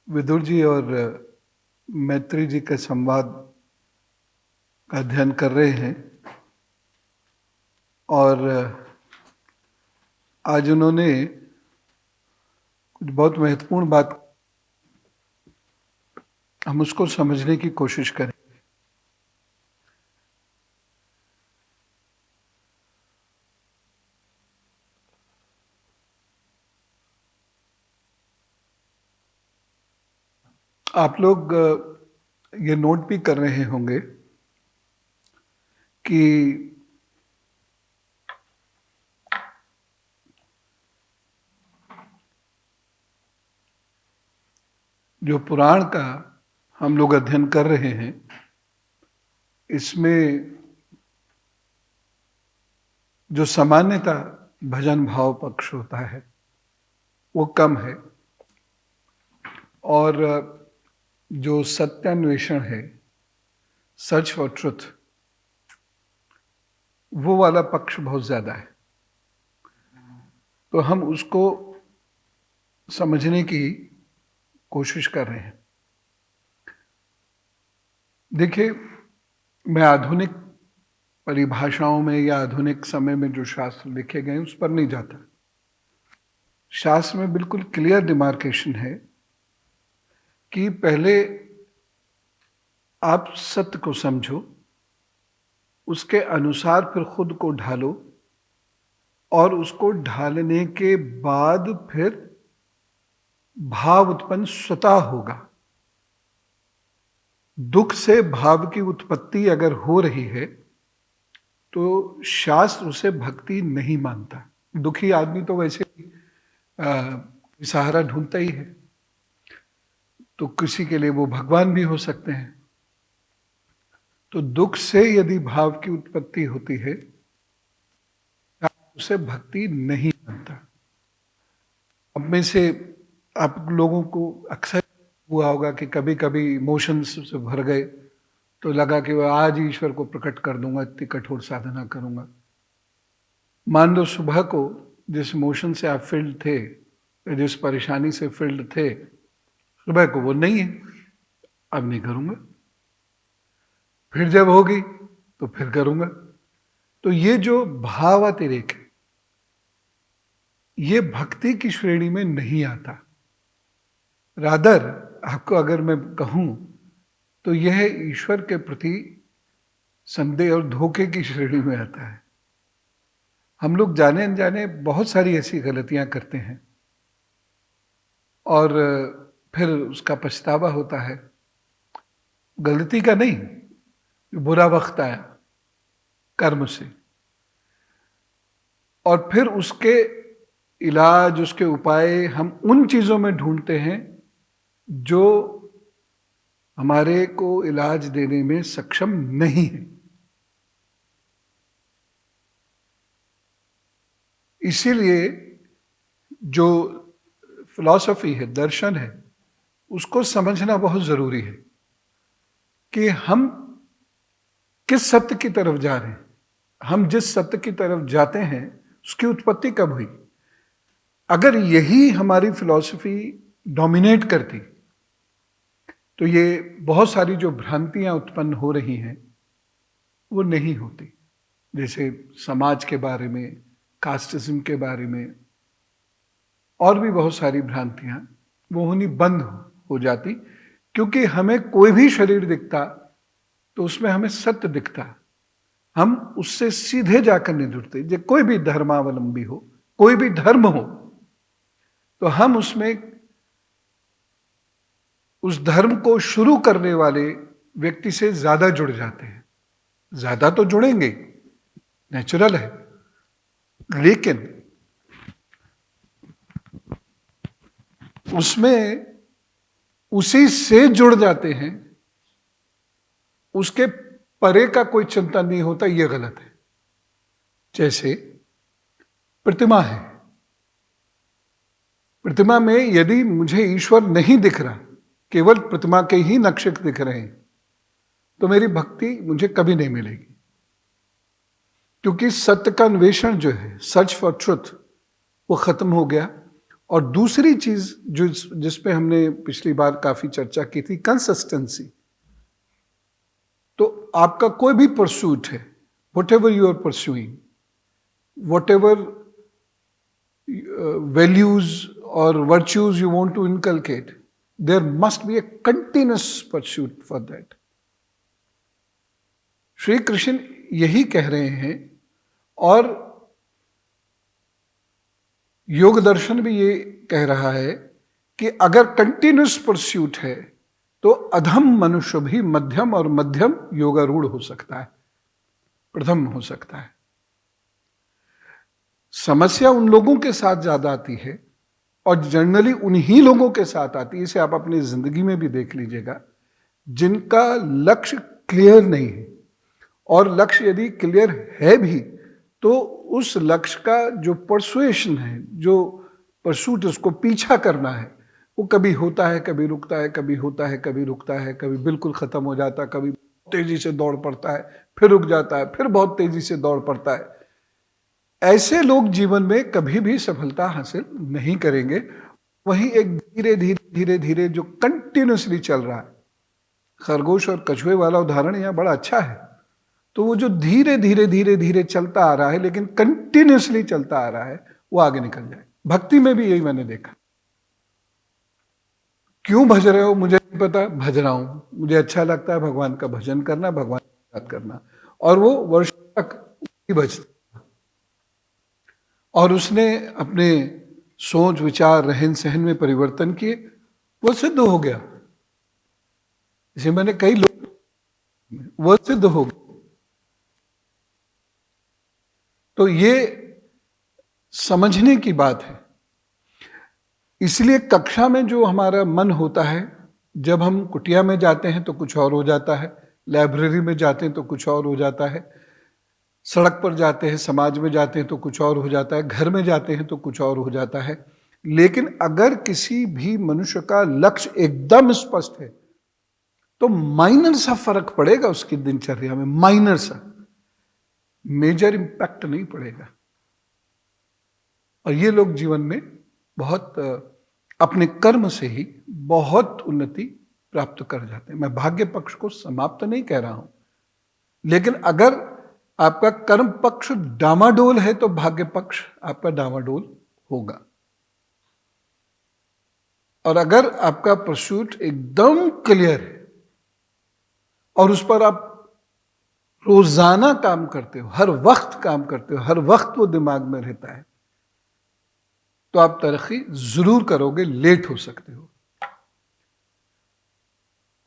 विदुर जी और मैत्री जी के संवाद का अध्ययन कर रहे हैं और आज उन्होंने कुछ बहुत महत्वपूर्ण बात, हम उसको समझने की कोशिश करें। आप लोग ये नोट भी कर रहे होंगे कि जो पुराण का हम लोग अध्ययन कर रहे हैं, इसमें जो सामान्यता भजन भाव पक्ष होता है वो कम है, और जो सत्यान्वेषण है, सर्च फॉर ट्रुथ, वो वाला पक्ष बहुत ज्यादा है। तो हम उसको समझने की कोशिश कर रहे हैं। देखिए, मैं आधुनिक परिभाषाओं में या आधुनिक समय में जो शास्त्र लिखे गए उस पर नहीं जाता। शास्त्र में बिल्कुल क्लियर डिमार्केशन है कि पहले आप सत्य को समझो, उसके अनुसार फिर खुद को ढालो, और उसको ढालने के बाद फिर भाव उत्पन्न स्वतः होगा। दुख से भाव की उत्पत्ति अगर हो रही है तो शास्त्र उसे भक्ति नहीं मानता। दुखी आदमी तो वैसे सहारा ढूंढता ही है, तो किसी के लिए वो भगवान भी हो सकते हैं। तो दुख से यदि भाव की उत्पत्ति होती है, उसे भक्ति नहीं मानता। अब में से आप लोगों को अक्सर हुआ होगा कि कभी कभी इमोशंस से भर गए तो लगा कि वह आज ईश्वर को प्रकट कर दूंगा, इतनी कठोर साधना करूंगा। मान लो सुबह को जिस इमोशन से आप फील्ड थे, जिस परेशानी से फील्ड थे, सुबह को वो नहीं है, अब नहीं करूंगा। फिर जब होगी तो फिर करूंगा। तो ये जो भाव अतिरेक है, ये भक्ति की श्रेणी में नहीं आता। रादर आपको अगर मैं कहूं तो यह ईश्वर के प्रति संदेह और धोखे की श्रेणी में आता है। हम लोग जाने अनजाने बहुत सारी ऐसी गलतियां करते हैं और फिर उसका पछतावा होता है। गलती का नहीं, बुरा वक्त आया कर्म से, और फिर उसके इलाज, उसके उपाय हम उन चीजों में ढूंढते हैं जो हमारे को इलाज देने में सक्षम नहीं है। इसीलिए जो फिलॉसफी है, दर्शन है, उसको समझना बहुत जरूरी है कि हम किस सत्य की तरफ जा रहे हैं। हम जिस सत्य की तरफ जाते हैं उसकी उत्पत्ति कब हुई। अगर यही हमारी फिलॉसफी डोमिनेट करती तो ये बहुत सारी जो भ्रांतियां उत्पन्न हो रही हैं वो नहीं होती। जैसे समाज के बारे में, कास्टिज्म के बारे में, और भी बहुत सारी भ्रांतियां वो होनी बंद हो जाती, क्योंकि हमें कोई भी शरीर दिखता तो उसमें हमें सत्य दिखता। हम उससे सीधे जाकर नहीं जुड़ते। जो कोई भी धर्मावलंबी हो, कोई भी धर्म हो, तो हम उसमें उस धर्म को शुरू करने वाले व्यक्ति से ज्यादा जुड़ जाते हैं। ज्यादा तो जुड़ेंगे, नेचुरल है, लेकिन उसमें उसी से जुड़ जाते हैं, उसके परे का कोई चिंता नहीं होता। यह गलत है। जैसे प्रतिमा है, प्रतिमा में यदि मुझे ईश्वर नहीं दिख रहा, केवल प्रतिमा के ही नक्शे दिख रहे हैं, तो मेरी भक्ति मुझे कभी नहीं मिलेगी। क्योंकि सत्य का अन्वेषण जो है, सर्च फॉर ट्रुथ, वो खत्म हो गया और दूसरी चीज जिस पे हमने पिछली बार काफी चर्चा की थी, कंसिस्टेंसी। तो आपका कोई भी परसूट है, whatever you are pursuing, whatever values or virtues you want to inculcate, there must be a continuous pursuit for that. Shri Krishna यही कह रहे हैं, और योग दर्शन भी ये कह रहा है कि अगर कंटिन्यूस परस्यूट है तो अधम मनुष्य भी मध्यम, और मध्यम योगारूढ़ हो सकता है, प्रथम हो सकता है। समस्या उन लोगों के साथ ज्यादा आती है, और जनरली उन्हीं लोगों के साथ आती है, इसे आप अपनी जिंदगी में भी देख लीजिएगा, जिनका लक्ष्य क्लियर नहीं है। और लक्ष्य यदि क्लियर है भी तो उस लक्ष्य का जो परसुएशन है, जो परसूट, उसको पीछा करना है, वो कभी होता है, कभी रुकता है, कभी होता है, कभी रुकता है, कभी बिल्कुल खत्म हो जाता है, कभी तेजी से दौड़ पड़ता है, फिर रुक जाता है, फिर बहुत तेजी से दौड़ पड़ता है। ऐसे लोग जीवन में कभी भी सफलता हासिल नहीं करेंगे। वही एक धीरे धीरे धीरे धीरे जो कंटिन्यूसली चल रहा है, खरगोश और कछुए वाला उदाहरण यहां बड़ा अच्छा है। तो वो जो धीरे धीरे धीरे धीरे चलता आ रहा है, लेकिन कंटिन्यूसली चलता आ रहा है, वो आगे निकल जाए। भक्ति में भी यही मैंने देखा। क्यों भज रहे हो मुझे नहीं पता, भज रहा हूं, मुझे अच्छा लगता है भगवान का भजन करना, भगवान की याद करना, और वो वर्षों तक भजता। और उसने अपने सोच विचार रहन सहन में परिवर्तन किए, वो सिद्ध हो गया। जैसे मैंने कई लोग, वो सिद्ध हो गया। तो ये समझने की बात है। इसलिए कक्षा में जो हमारा मन होता है, जब हम कुटिया में जाते हैं तो कुछ और हो जाता है, लाइब्रेरी में जाते हैं तो कुछ और हो जाता है, सड़क पर जाते हैं, समाज में जाते हैं तो कुछ और हो जाता है, घर में जाते हैं तो कुछ और हो जाता है। लेकिन अगर किसी भी मनुष्य का लक्ष्य एकदम स्पष्ट है तो माइनर सा फर्क पड़ेगा उसकी दिनचर्या में, माइनर सा, मेजर इंपैक्ट नहीं पड़ेगा। और ये लोग जीवन में बहुत अपने कर्म से ही बहुत उन्नति प्राप्त कर जाते हैं। मैं भाग्य पक्ष को समाप्त नहीं कह रहा हूं, लेकिन अगर आपका कर्म पक्ष डामाडोल है तो भाग्य पक्ष आपका डामाडोल होगा। और अगर आपका परसूट एकदम क्लियर है और उस पर आप रोजाना काम करते हो, हर वक्त काम करते हो, हर वक्त वो दिमाग में रहता है, तो आप तरक्की जरूर करोगे। लेट हो सकते हो।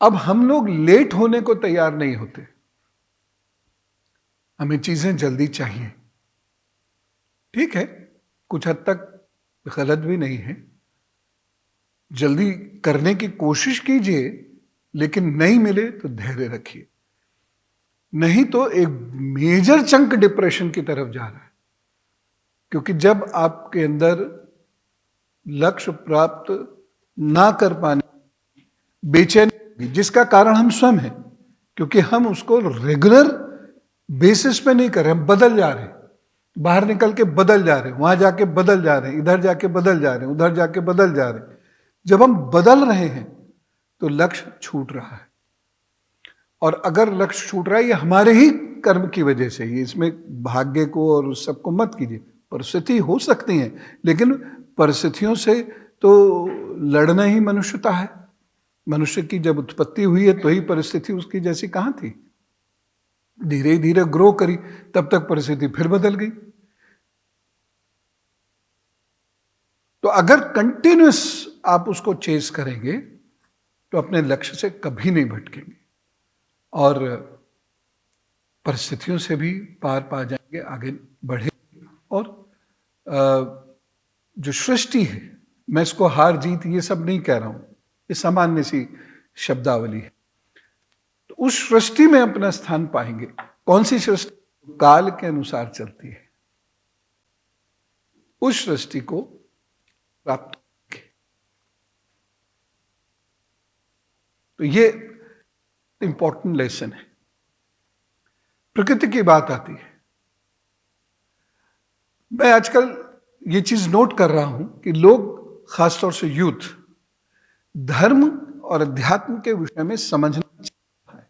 अब हम लोग लेट होने को तैयार नहीं होते, हमें चीजें जल्दी चाहिए। ठीक है, कुछ हद तक गलत भी नहीं है, जल्दी करने की कोशिश कीजिए, लेकिन नहीं मिले तो धैर्य रखिए, नहीं तो एक मेजर चंक डिप्रेशन की तरफ जा रहा है। क्योंकि जब आपके अंदर लक्ष्य प्राप्त ना कर पाने बेचैनी, जिसका कारण हम स्वयं हैं, क्योंकि हम उसको रेगुलर बेसिस पे नहीं कर रहे, हम बदल जा रहे हैं, बाहर निकल के बदल जा रहे हैं, वहां जाके बदल जा रहे हैं, इधर जाके बदल जा रहे हैं, उधर जाके बदल जा रहे हैं। जब हम बदल रहे हैं तो लक्ष्य छूट रहा है। और अगर लक्ष्य छूट रहा है, ये हमारे ही कर्म की वजह से ही, इसमें भाग्य को और उस सबको मत कीजिए। परिस्थिति हो सकती है, लेकिन परिस्थितियों से तो लड़ना ही मनुष्यता है। मनुष्य की जब उत्पत्ति हुई है तो ही परिस्थिति उसकी जैसी कहां थी, धीरे धीरे ग्रो करी, तब तक परिस्थिति फिर बदल गई। तो अगर कंटिन्यूस आप उसको चेस करेंगे तो अपने लक्ष्य से कभी नहीं भटकेंगे, और परिस्थितियों से भी पार पा जाएंगे, आगे बढ़ेंगे। और जो सृष्टि है, मैं इसको हार जीत ये सब नहीं कह रहा हूं, ये सामान्य सी शब्दावली है। तो उस सृष्टि में अपना स्थान पाएंगे। कौन सी सृष्टि? काल के अनुसार चलती है, उस सृष्टि को प्राप्त करेंगे। तो ये इंपॉर्टेंट लेसन है। प्रकृति की बात आती है, मैं आजकल ये चीज नोट कर रहा हूं कि लोग खासतौर से यूथ धर्म और अध्यात्म के विषय में समझना चाहिए।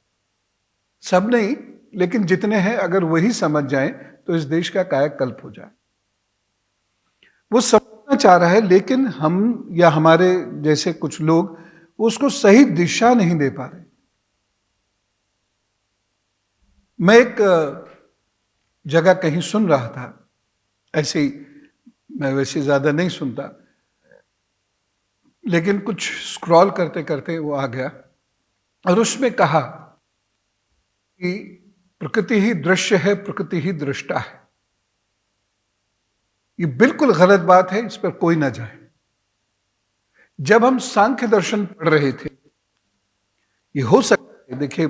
सब नहीं, लेकिन जितने हैं अगर वही समझ जाएं तो इस देश का कायाकल्प हो जाए। वो समझना चाह रहा है, लेकिन हम या हमारे जैसे कुछ लोग उसको सही दिशा नहीं दे पा रहे। मैं एक जगह कहीं सुन रहा था, ऐसे ही, मैं वैसे ज्यादा नहीं सुनता, लेकिन कुछ स्क्रॉल करते करते वो आ गया और उसमें कहा कि प्रकृति ही दृश्य है, प्रकृति ही दृष्टा है। ये बिल्कुल गलत बात है, इस पर कोई ना जाए। जब हम सांख्य दर्शन पढ़ रहे थे, ये हो सकता है, देखिए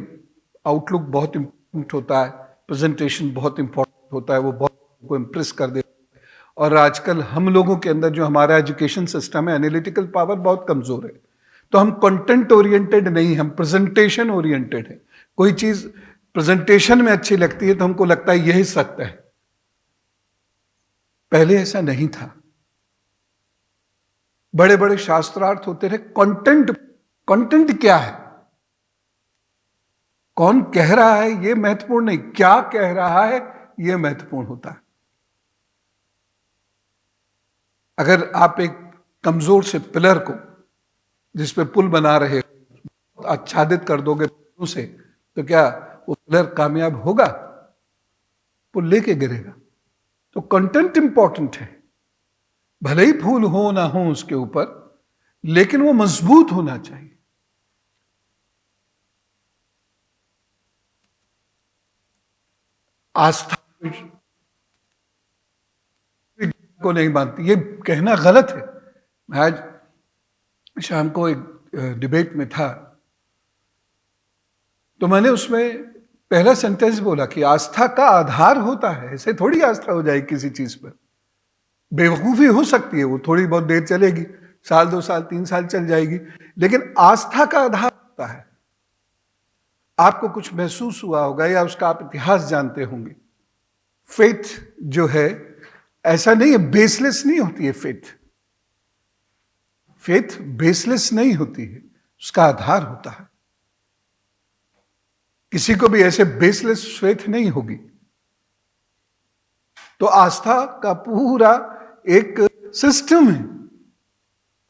आउटलुक बहुत इंपॉर्टेंट होता है, प्रेजेंटेशन बहुत इंपॉर्टेंट होता है, वो बहुत को इंप्रेस कर देता है। और आजकल हम लोगों के अंदर जो हमारा एजुकेशन सिस्टम है, एनालिटिकल पावर बहुत कमजोर है, तो हम कंटेंट ओरिएंटेड नहीं, हम प्रेजेंटेशन ओरिएंटेड है। कोई चीज प्रेजेंटेशन में अच्छी लगती है तो हमको लगता है यही सत्य है। पहले ऐसा नहीं था। बड़े बड़े शास्त्रार्थ होते रहे, कंटेंट, कंटेंट क्या है, कौन कह रहा है यह महत्वपूर्ण नहीं, क्या कह रहा है यह महत्वपूर्ण होता है। अगर आप एक कमजोर से पिलर को, जिस पे पुल बना रहे हो, आच्छादित कर दोगे से, तो क्या वो पिलर कामयाब होगा? पुल लेके गिरेगा। तो कंटेंट इंपॉर्टेंट है, भले ही फूल हो ना हो उसके ऊपर, लेकिन वो मजबूत होना चाहिए। आस्था को नहीं मानती, ये कहना गलत है। मैं आज शाम को एक डिबेट में था, तो मैंने उसमें पहला सेंटेंस बोला कि आस्था का आधार होता है। ऐसे थोड़ी आस्था हो जाएगी किसी चीज पर, बेवकूफी हो सकती है, वो थोड़ी बहुत देर चलेगी, साल 2 साल 3 साल चल जाएगी, लेकिन आस्था का आधार होता है। आपको कुछ महसूस हुआ होगा या उसका आप इतिहास जानते होंगे। फेथ जो है ऐसा नहीं है, बेसलेस नहीं होती है फेथ। फेथ बेसलेस नहीं होती है, उसका आधार होता है। किसी को भी ऐसे बेसलेस फेथ नहीं होगी। तो आस्था का पूरा एक सिस्टम है,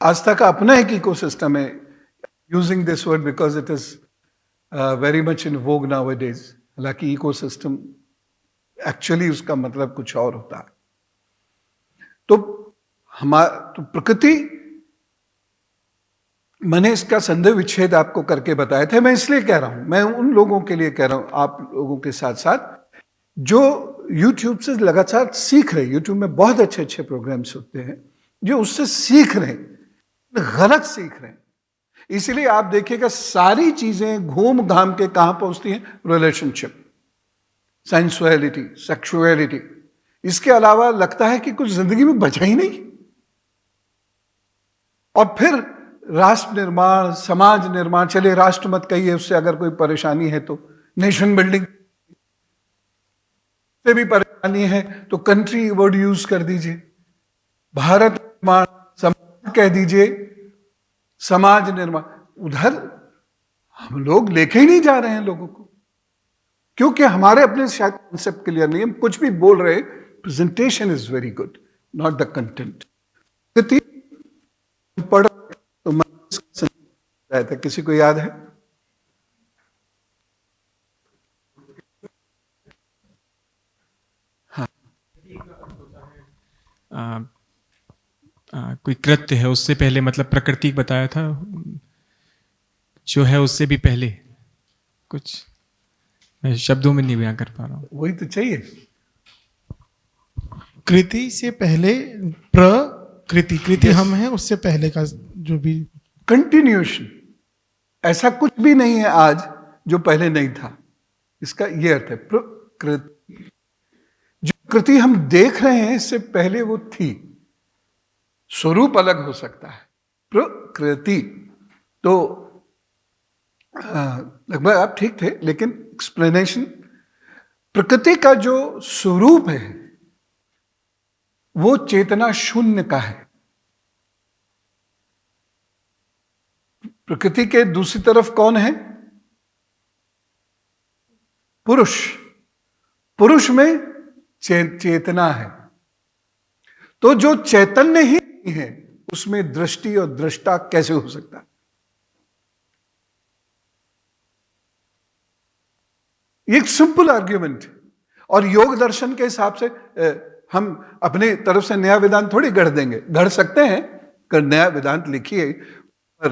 आस्था का अपना एक इकोसिस्टम है। Using this word because it is very much in Vogue nowadays. हालांकि इकोसिस्टम एक्चुअली उसका मतलब कुछ और होता है। तो तो प्रकृति, मैंने इसका संदेह विच्छेद आपको करके बताया था। मैं इसलिए कह रहा हूं, मैं उन लोगों के लिए कह रहा हूं, आप लोगों के साथ साथ जो YouTube से लगातार सीख रहे, YouTube में बहुत अच्छे अच्छे प्रोग्राम्स होते हैं, जो उससे सीख रहे, गलत सीख रहे हैं। इसलिए आप देखिएगा सारी चीजें घूम घाम के कहां पहुंचती हैं? Relationship, sensuality, sexuality. इसके अलावा लगता है कि कुछ जिंदगी में बचा ही नहीं। और फिर राष्ट्र निर्माण, समाज निर्माण, चलिए राष्ट्र मत कहिए, उससे अगर कोई परेशानी है तो नेशन बिल्डिंग से भी परेशानी है तो कंट्री वर्ड यूज कर दीजिए, भारत निर्माण, समाज कह दीजिए, समाज निर्माण। उधर हम लोग लेके ही नहीं जा रहे हैं लोगों को, क्योंकि हमारे अपने शायद कॉन्सेप्ट क्लियर नहीं है। हम कुछ भी बोल रहे, presentation is very good, not the content. पढ़ तो मैं था, किसी को याद है? हाँ, कोई कृत्य है उससे पहले, मतलब प्रकृति बताया था, जो है उससे भी पहले कुछ, मैं शब्दों में नहीं बयां कर पा रहा हूं। वही तो चाहिए। कृति से पहले प्रकृति, कृति हम हैं, उससे पहले का जो भी कंटिन्यूएशन। ऐसा कुछ भी नहीं है आज जो पहले नहीं था, इसका यह अर्थ है। प्रकृति, जो कृति हम देख रहे हैं इससे पहले वो थी, स्वरूप अलग हो सकता है। प्रकृति तो लगभग आप ठीक थे, लेकिन एक्सप्लेनेशन, प्रकृति का जो स्वरूप है वो चेतना शून्य का है। प्रकृति के दूसरी तरफ कौन है? पुरुष। पुरुष में चेतना है। तो जो चैतन्य ही नहीं है उसमें दृष्टि और दृष्टा कैसे हो सकता है? एक सिंपल आर्ग्यूमेंट है। और योग दर्शन के हिसाब से हम अपने तरफ से नया वेदांत थोड़ी गढ़ देंगे। गढ़ सकते हैं, कर नया वेदांत लिखिए, पर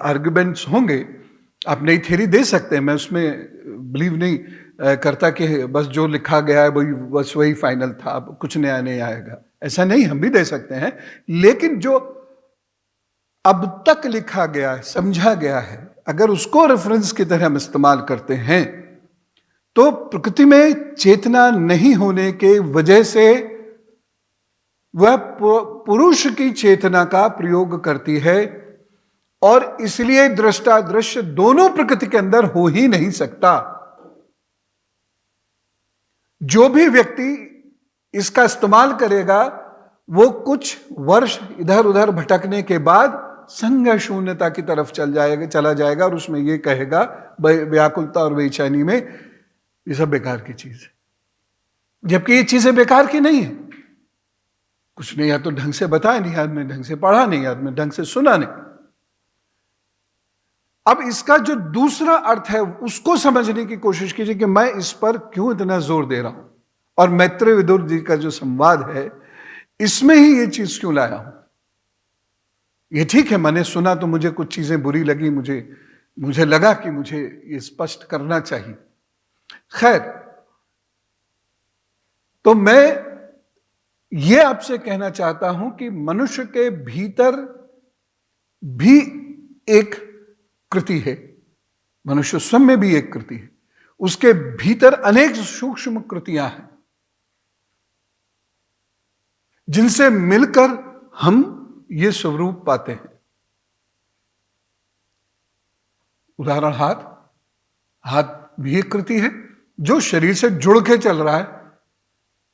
आर्ग्यूमेंट्स होंगे। आप नई थ्योरी दे सकते हैं, मैं उसमें बिलीव नहीं करता कि बस जो लिखा गया है वही बस वही फाइनल था, अब कुछ नया नहीं आएगा। ऐसा नहीं, हम भी दे सकते हैं, लेकिन जो अब तक लिखा गया है, समझा गया है, अगर उसको रेफरेंस की तरह हम इस्तेमाल करते हैं तो प्रकृति में चेतना नहीं होने के वजह से वह पुरुष की चेतना का प्रयोग करती है, और इसलिए दृष्टा दृश्य दोनों प्रकृति के अंदर हो ही नहीं सकता। जो भी व्यक्ति इसका इस्तेमाल करेगा वो कुछ वर्ष इधर उधर भटकने के बाद संज्ञा शून्यता की तरफ चला जाएगा और उसमें ये कहेगा व्याकुलता और बेचैनी में ये सब बेकार की चीज है, जबकि ये चीजें बेकार की नहीं है। कुछ नहीं, या तो ढंग से बताया नहीं आदमी, ढंग से पढ़ा नहीं आदमी, ढंग से सुना नहीं। अब इसका जो दूसरा अर्थ है उसको समझने की कोशिश कीजिए कि मैं इस पर क्यों इतना जोर दे रहा हूं, और मैत्रेय विदुर जी का जो संवाद है इसमें ही ये चीज क्यों लाया हूं। ये ठीक है, मैंने सुना तो मुझे कुछ चीजें बुरी लगी, मुझे लगा कि मुझे ये स्पष्ट करना चाहिए। खैर, तो मैं ये आपसे कहना चाहता हूं कि मनुष्य के भीतर भी एक कृति है, मनुष्य स्वयं में भी एक कृति है, उसके भीतर अनेक सूक्ष्म कृतियां हैं जिनसे मिलकर हम ये स्वरूप पाते हैं। उदाहरण, हाथ भी एक कृति है जो शरीर से जुड़ के चल रहा है,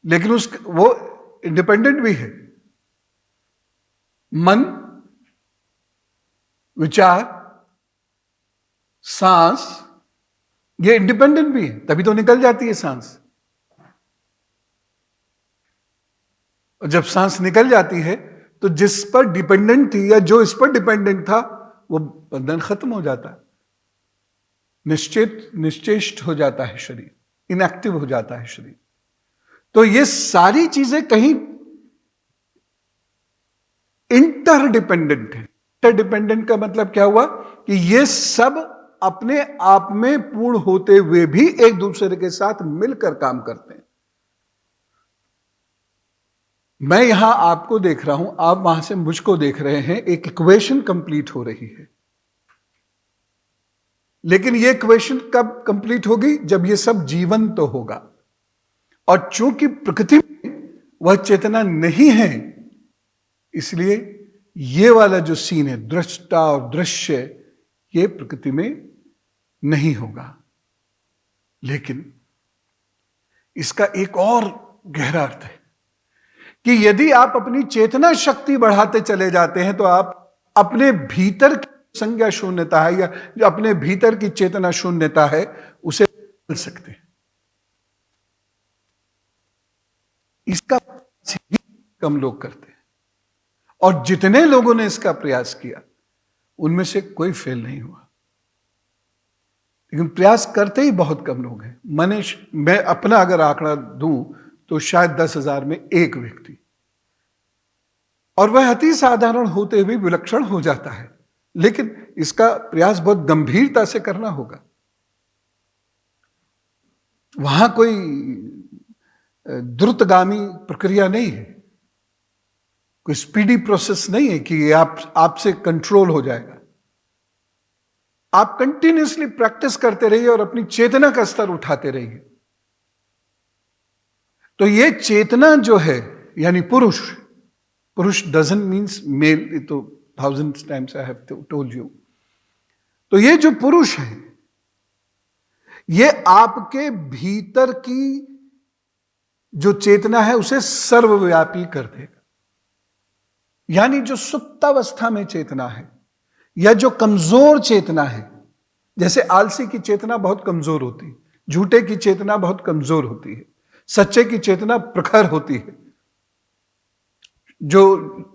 लेकिन वो इंडिपेंडेंट भी है। मन, विचार, सांस, ये इंडिपेंडेंट भी है, तभी तो निकल जाती है सांस। और जब सांस निकल जाती है तो जिस पर डिपेंडेंट थी या जो इस पर डिपेंडेंट था वो बंधन खत्म हो जाता है, निश्चेष्ट हो जाता है शरीर, इनएक्टिव हो जाता है शरीर। तो ये सारी चीजें कहीं इंटरडिपेंडेंट है। इंटरडिपेंडेंट का मतलब क्या हुआ कि ये सब अपने आप में पूर्ण होते हुए भी एक दूसरे के साथ मिलकर काम करते हैं। मैं यहां आपको देख रहा हूं, आप वहां से मुझको देख रहे हैं, एक इक्वेशन कंप्लीट हो रही है। लेकिन ये इक्वेशन कब कंप्लीट होगी? जब ये सब जीवंत तो होगा। और चूंकि प्रकृति में वह चेतना नहीं है, इसलिए ये वाला जो सीन है, दृष्टा और दृश्य, ये प्रकृति में नहीं होगा। लेकिन इसका एक और गहरा अर्थ है कि यदि आप अपनी चेतना शक्ति बढ़ाते चले जाते हैं तो आप अपने भीतर की संज्ञा शून्यता है या जो अपने भीतर की चेतना शून्यता है उसे बदल सकते हैं। इसका कम लोग करते हैं, और जितने लोगों ने इसका प्रयास किया उनमें से कोई फेल नहीं हुआ। लेकिन प्रयास करते ही बहुत कम लोग हैं। मैं अपना अगर आंकड़ा दूं तो शायद 10,000 में एक व्यक्ति, और वह अति साधारण होते हुए विलक्षण हो जाता है। लेकिन इसका प्रयास बहुत गंभीरता से करना होगा। वहां कोई द्रुतगामी प्रक्रिया नहीं है, कोई स्पीडी प्रोसेस नहीं है कि आपसे कंट्रोल हो जाएगा। आप कंटिन्यूसली प्रैक्टिस करते रहिए और अपनी चेतना का स्तर उठाते रहिए। तो ये चेतना जो है, यानी पुरुष डजंट मीन्स मेल, तो 1000 times I have told you। तो ये जो पुरुष है, ये आपके भीतर की जो चेतना है उसे सर्वव्यापी कर देगा। यानी जो सुप्तावस्था में चेतना है, या जो कमजोर चेतना है, जैसे आलसी की चेतना बहुत कमजोर होती है, झूठे की चेतना बहुत कमजोर होती है, सच्चे की चेतना प्रखर होती है। जो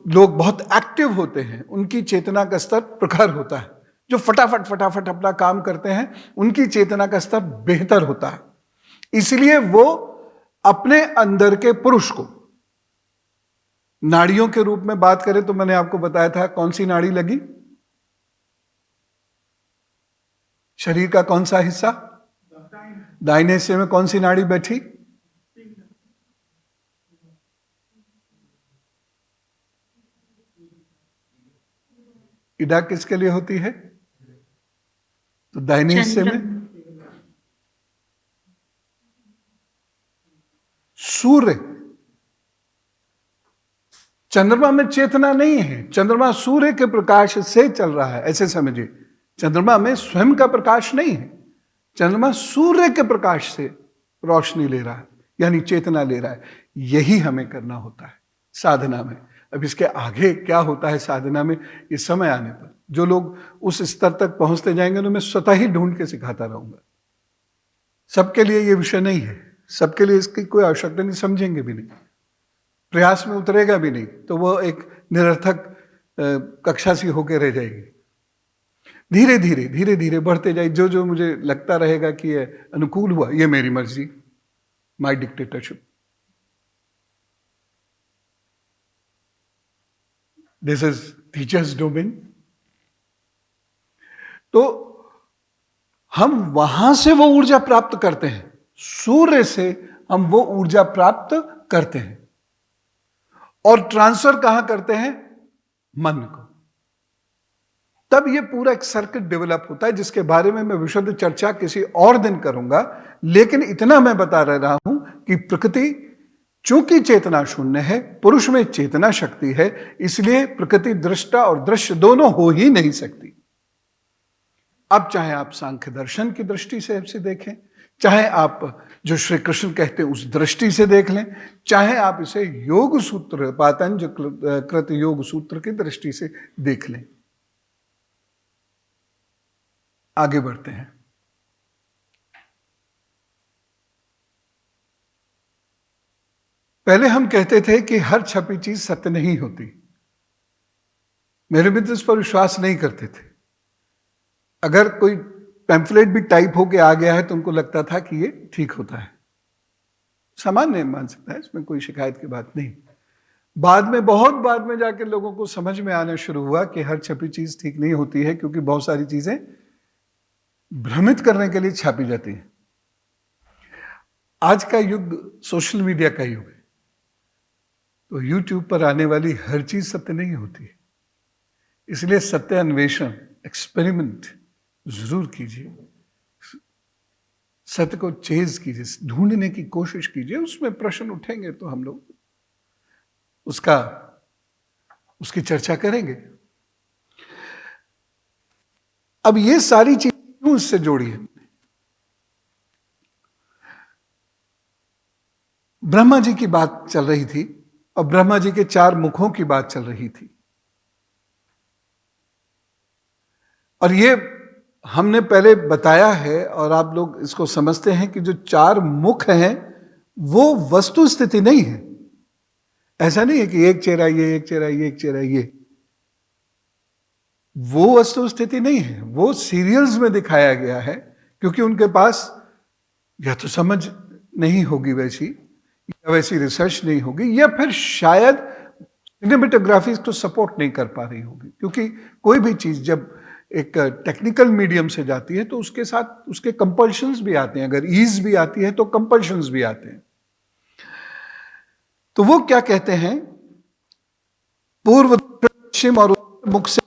लोग बहुत एक्टिव होते हैं उनकी चेतना का स्तर प्रखर होता है। जो फटाफट फटाफट अपना काम करते हैं उनकी चेतना का स्तर बेहतर होता है। इसलिए वो अपने अंदर के पुरुष को, नाड़ियों के रूप में बात करें तो मैंने आपको बताया था कौन सी नाड़ी लगी, शरीर का कौन सा हिस्सा, दाहिने हिस्से में कौन सी नाड़ी बैठी, इडा किसके लिए होती है, तो दाहिने हिस्से में सूर्य। चंद्रमा में चेतना नहीं है, चंद्रमा सूर्य के प्रकाश से चल रहा है, ऐसे समझिए। चंद्रमा में स्वयं का प्रकाश नहीं है, चंद्रमा सूर्य के प्रकाश से रोशनी ले रहा है, यानी चेतना ले रहा है। यही हमें करना होता है साधना में। अब इसके आगे क्या होता है साधना में, ये समय आने पर जो लोग उस स्तर तक पहुंचते जाएंगे उन्हें मैं स्वतः ही ढूंढ के सिखाता रहूंगा। सबके लिए ये विषय नहीं है, सबके लिए इसकी कोई आवश्यकता नहीं, समझेंगे भी नहीं, प्रयास में उतरेगा भी नहीं, तो वो एक निरर्थक कक्षा सी होकर रह जाएगी। धीरे धीरे धीरे धीरे बढ़ते जाए। जो जो मुझे लगता रहेगा कि ये अनुकूल हुआ, ये मेरी मर्जी, my dictatorship, this is teachers domain. तो हम वहां से वो ऊर्जा प्राप्त करते हैं, सूर्य से हम वो ऊर्जा प्राप्त करते हैं और ट्रांसफर कहां करते हैं, मन को। तब ये पूरा एक सर्किट डेवलप होता है जिसके बारे में मैं विशद चर्चा किसी और दिन करूंगा। लेकिन इतना मैं बता रहा हूं कि प्रकृति चूंकि चेतना शून्य है, पुरुष में चेतना शक्ति है, इसलिए प्रकृति दृष्टा और दृश्य दोनों हो ही नहीं सकती। अब चाहे आप सांख्य दर्शन की दृष्टि से इसे देखें, चाहे आप जो श्री कृष्ण कहते हैं उस दृष्टि से देख लें, चाहे आप इसे योग सूत्र, पातंज कृत योग सूत्र की दृष्टि से देख लें। आगे बढ़ते हैं। पहले हम कहते थे कि हर छपी चीज सत्य नहीं होती। मेरे मित्र इस पर विश्वास नहीं करते थे। अगर कोई पैम्फलेट भी टाइप होके आ गया है तो उनको लगता था कि ये ठीक होता है, सामान्य मान सकता है, इसमें कोई शिकायत की बात नहीं। बाद में, बहुत बाद में जाके लोगों को समझ में आना शुरू हुआ कि हर छपी चीज ठीक नहीं होती है, क्योंकि बहुत सारी चीजें भ्रमित करने के लिए छापी जाती है। आज का युग सोशल मीडिया का युग है, तो यूट्यूब पर आने वाली हर चीज सत्य नहीं होती है। इसलिए सत्य अन्वेषण, एक्सपेरिमेंट जरूर कीजिए, सत्य को चेज कीजिए, ढूंढने की कोशिश कीजिए। उसमें प्रश्न उठेंगे तो हम लोग उसकी चर्चा करेंगे। अब ये सारी चीजें क्यों इससे जोड़ी है? ब्रह्मा जी की बात चल रही थी और ब्रह्मा जी के 4 मुखों की बात चल रही थी, और ये हमने पहले बताया है और आप लोग इसको समझते हैं कि जो 4 मुख हैं वो वस्तु स्थिति नहीं है। ऐसा नहीं है कि एक चेहरा ये, एक चेहरा ये, एक चेहरा ये, वो वस्तु स्थिति नहीं है। वो सीरियल्स में दिखाया गया है, क्योंकि उनके पास या तो समझ नहीं होगी वैसी, या वैसी रिसर्च नहीं होगी, या फिर शायद सिनेमेटोग्राफी इसको सपोर्ट नहीं कर पा रही होगी। क्योंकि कोई भी चीज जब एक टेक्निकल मीडियम से जाती है तो उसके साथ उसके कंपल्शंस भी आते हैं। अगर ईज भी आती है तो कंपल्शंस भी आते हैं। तो वो क्या कहते हैं, पूर्व, पश्चिम और उत्तर मुख से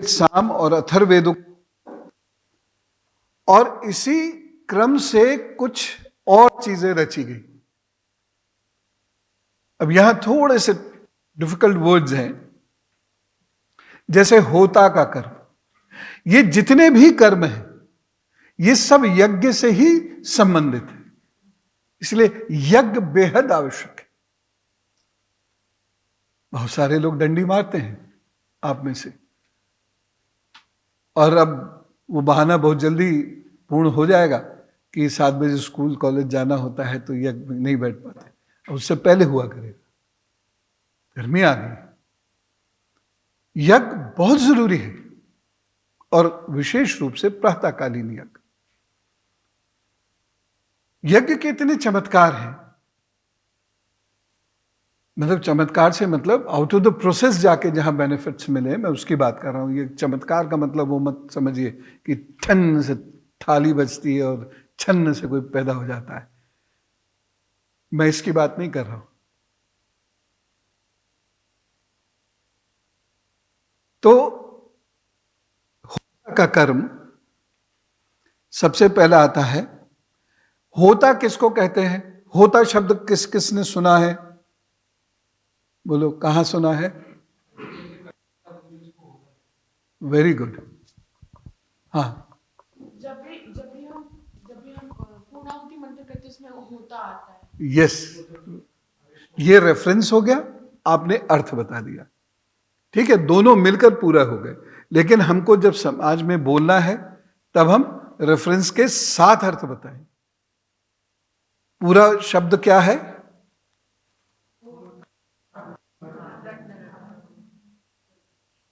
साम और अथर्ववेदों, और इसी क्रम से कुछ और चीजें रची गई। अब यहां थोड़े से डिफिकल्ट वर्ड्स हैं, जैसे होता का कर्म। ये जितने भी कर्म हैं ये सब यज्ञ से ही संबंधित है, इसलिए यज्ञ बेहद आवश्यक है। बहुत सारे लोग डंडी मारते हैं आप में से, और अब वो बहाना बहुत जल्दी पूर्ण हो जाएगा कि 7 बजे स्कूल कॉलेज जाना होता है तो यज्ञ में नहीं बैठ पाते, उससे पहले हुआ करेगा। गर्मी आ गई, यज्ञ बहुत जरूरी है, और विशेष रूप से प्रातःकालीन यज्ञ। यज्ञ के इतने चमत्कार हैं, मतलब चमत्कार से मतलब आउट ऑफ द प्रोसेस जाके जहां बेनिफिट्स मिले, मैं उसकी बात कर रहा हूं। ये चमत्कार का मतलब वो मत समझिए कि ठन से थाली बजती है और छन्न से कोई पैदा हो जाता है, मैं इसकी बात नहीं कर रहा हूं। तो होता का कर्म सबसे पहला आता है। होता किसको कहते हैं? होता शब्द किस किसने सुना है? बोलो, कहां सुना है? Very good. हाँ, जब भी हम पूर्णाहुति मंत्र करते हैं उसमें होता आता है। यस, ये रेफरेंस हो गया, आपने अर्थ बता दिया, ठीक है, दोनों मिलकर पूरा हो गए। लेकिन हमको जब समाज में बोलना है तब हम रेफरेंस के साथ अर्थ बताएं। पूरा शब्द क्या है?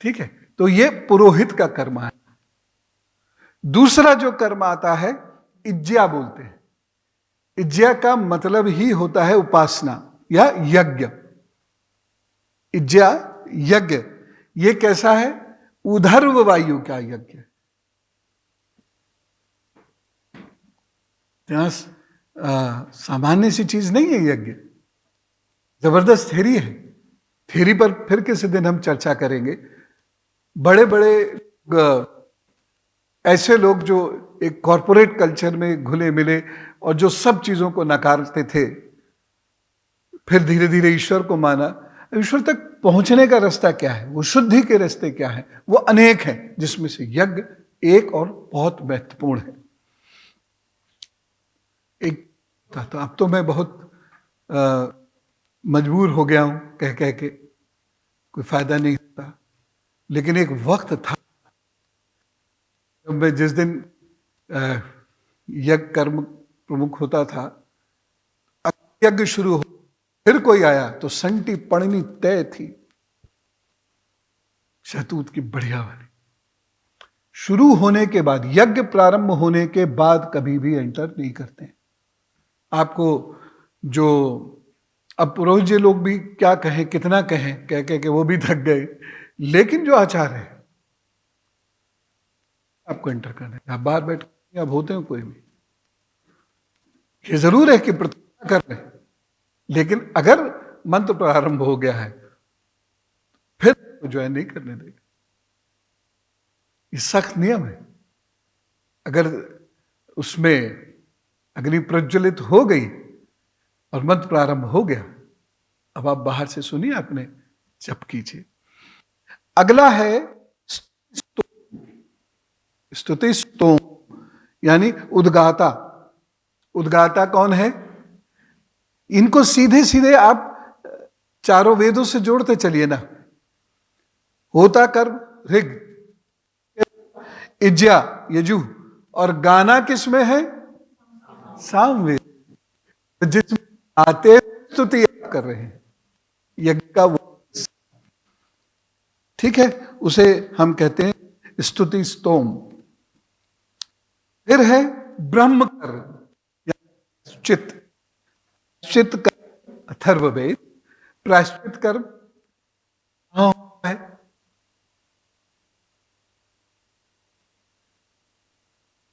ठीक है, तो ये पुरोहित का कर्म है। दूसरा जो कर्म आता है, इज्या बोलते हैं। इज्या का मतलब ही होता है उपासना या यज्ञ। इज्या यज्ञ, ये कैसा है? ऊर्ध्व वायु का यज्ञ। सामान्य सी चीज नहीं है यज्ञ, जबरदस्त थ्योरी है। थ्योरी पर फिर किसी दिन हम चर्चा करेंगे। बड़े बड़े ऐसे लोग जो एक कॉरपोरेट कल्चर में घुले मिले और जो सब चीजों को नकारते थे, फिर धीरे धीरे ईश्वर को माना। ईश्वर तक पहुंचने का रास्ता क्या है? वो शुद्धि के रास्ते क्या है? वो अनेक हैं, जिसमें से यज्ञ एक और बहुत महत्वपूर्ण है। एक था, तो अब तो मैं बहुत मजबूर हो गया हूं कह कह के, कोई फायदा नहीं होता। लेकिन एक वक्त था जब मैं जिस दिन यज्ञ कर्म प्रमुख होता था, यज्ञ शुरू हो फिर कोई आया तो संटी पड़नी तय थी, शहतूत की बढ़िया वाली। शुरू होने के बाद, यज्ञ प्रारंभ होने के बाद कभी भी एंटर नहीं करते हैं। आपको जो अब पुरोहित जी लोग भी क्या कहें, कितना कहें, कह कह के वो भी थक गए। लेकिन जो आचार है आपको एंटर करना है। आप बाहर बैठ आप होते हो कोई भी, ये जरूर है कि प्रार्थना कर रहे हैं, लेकिन अगर मंत्र प्रारंभ हो गया है फिर ज्वाइन नहीं करने देगा। ये सख्त नियम है। अगर उसमें अग्नि प्रज्वलित हो गई और मंत्र प्रारंभ हो गया, अब आप बाहर से सुनिए, अपने जप कीजिए। अगला है स्तुति स्तोम, यानी उद्गाता। उद्गाता कौन है? इनको सीधे सीधे आप चारों वेदों से जोड़ते चलिए ना। होता कर्म ऋग, इज्या यजु, और गाना किसमें है? सामवेद, जिसमें आते स्तुति कर रहे हैं यज्ञ का वो, ठीक है, उसे हम कहते हैं स्तुति स्तोम। फिर है ब्रह्म कर्म, चित्त चित्त कर्म, अथर्ववेद। प्रायश्चित कर्म है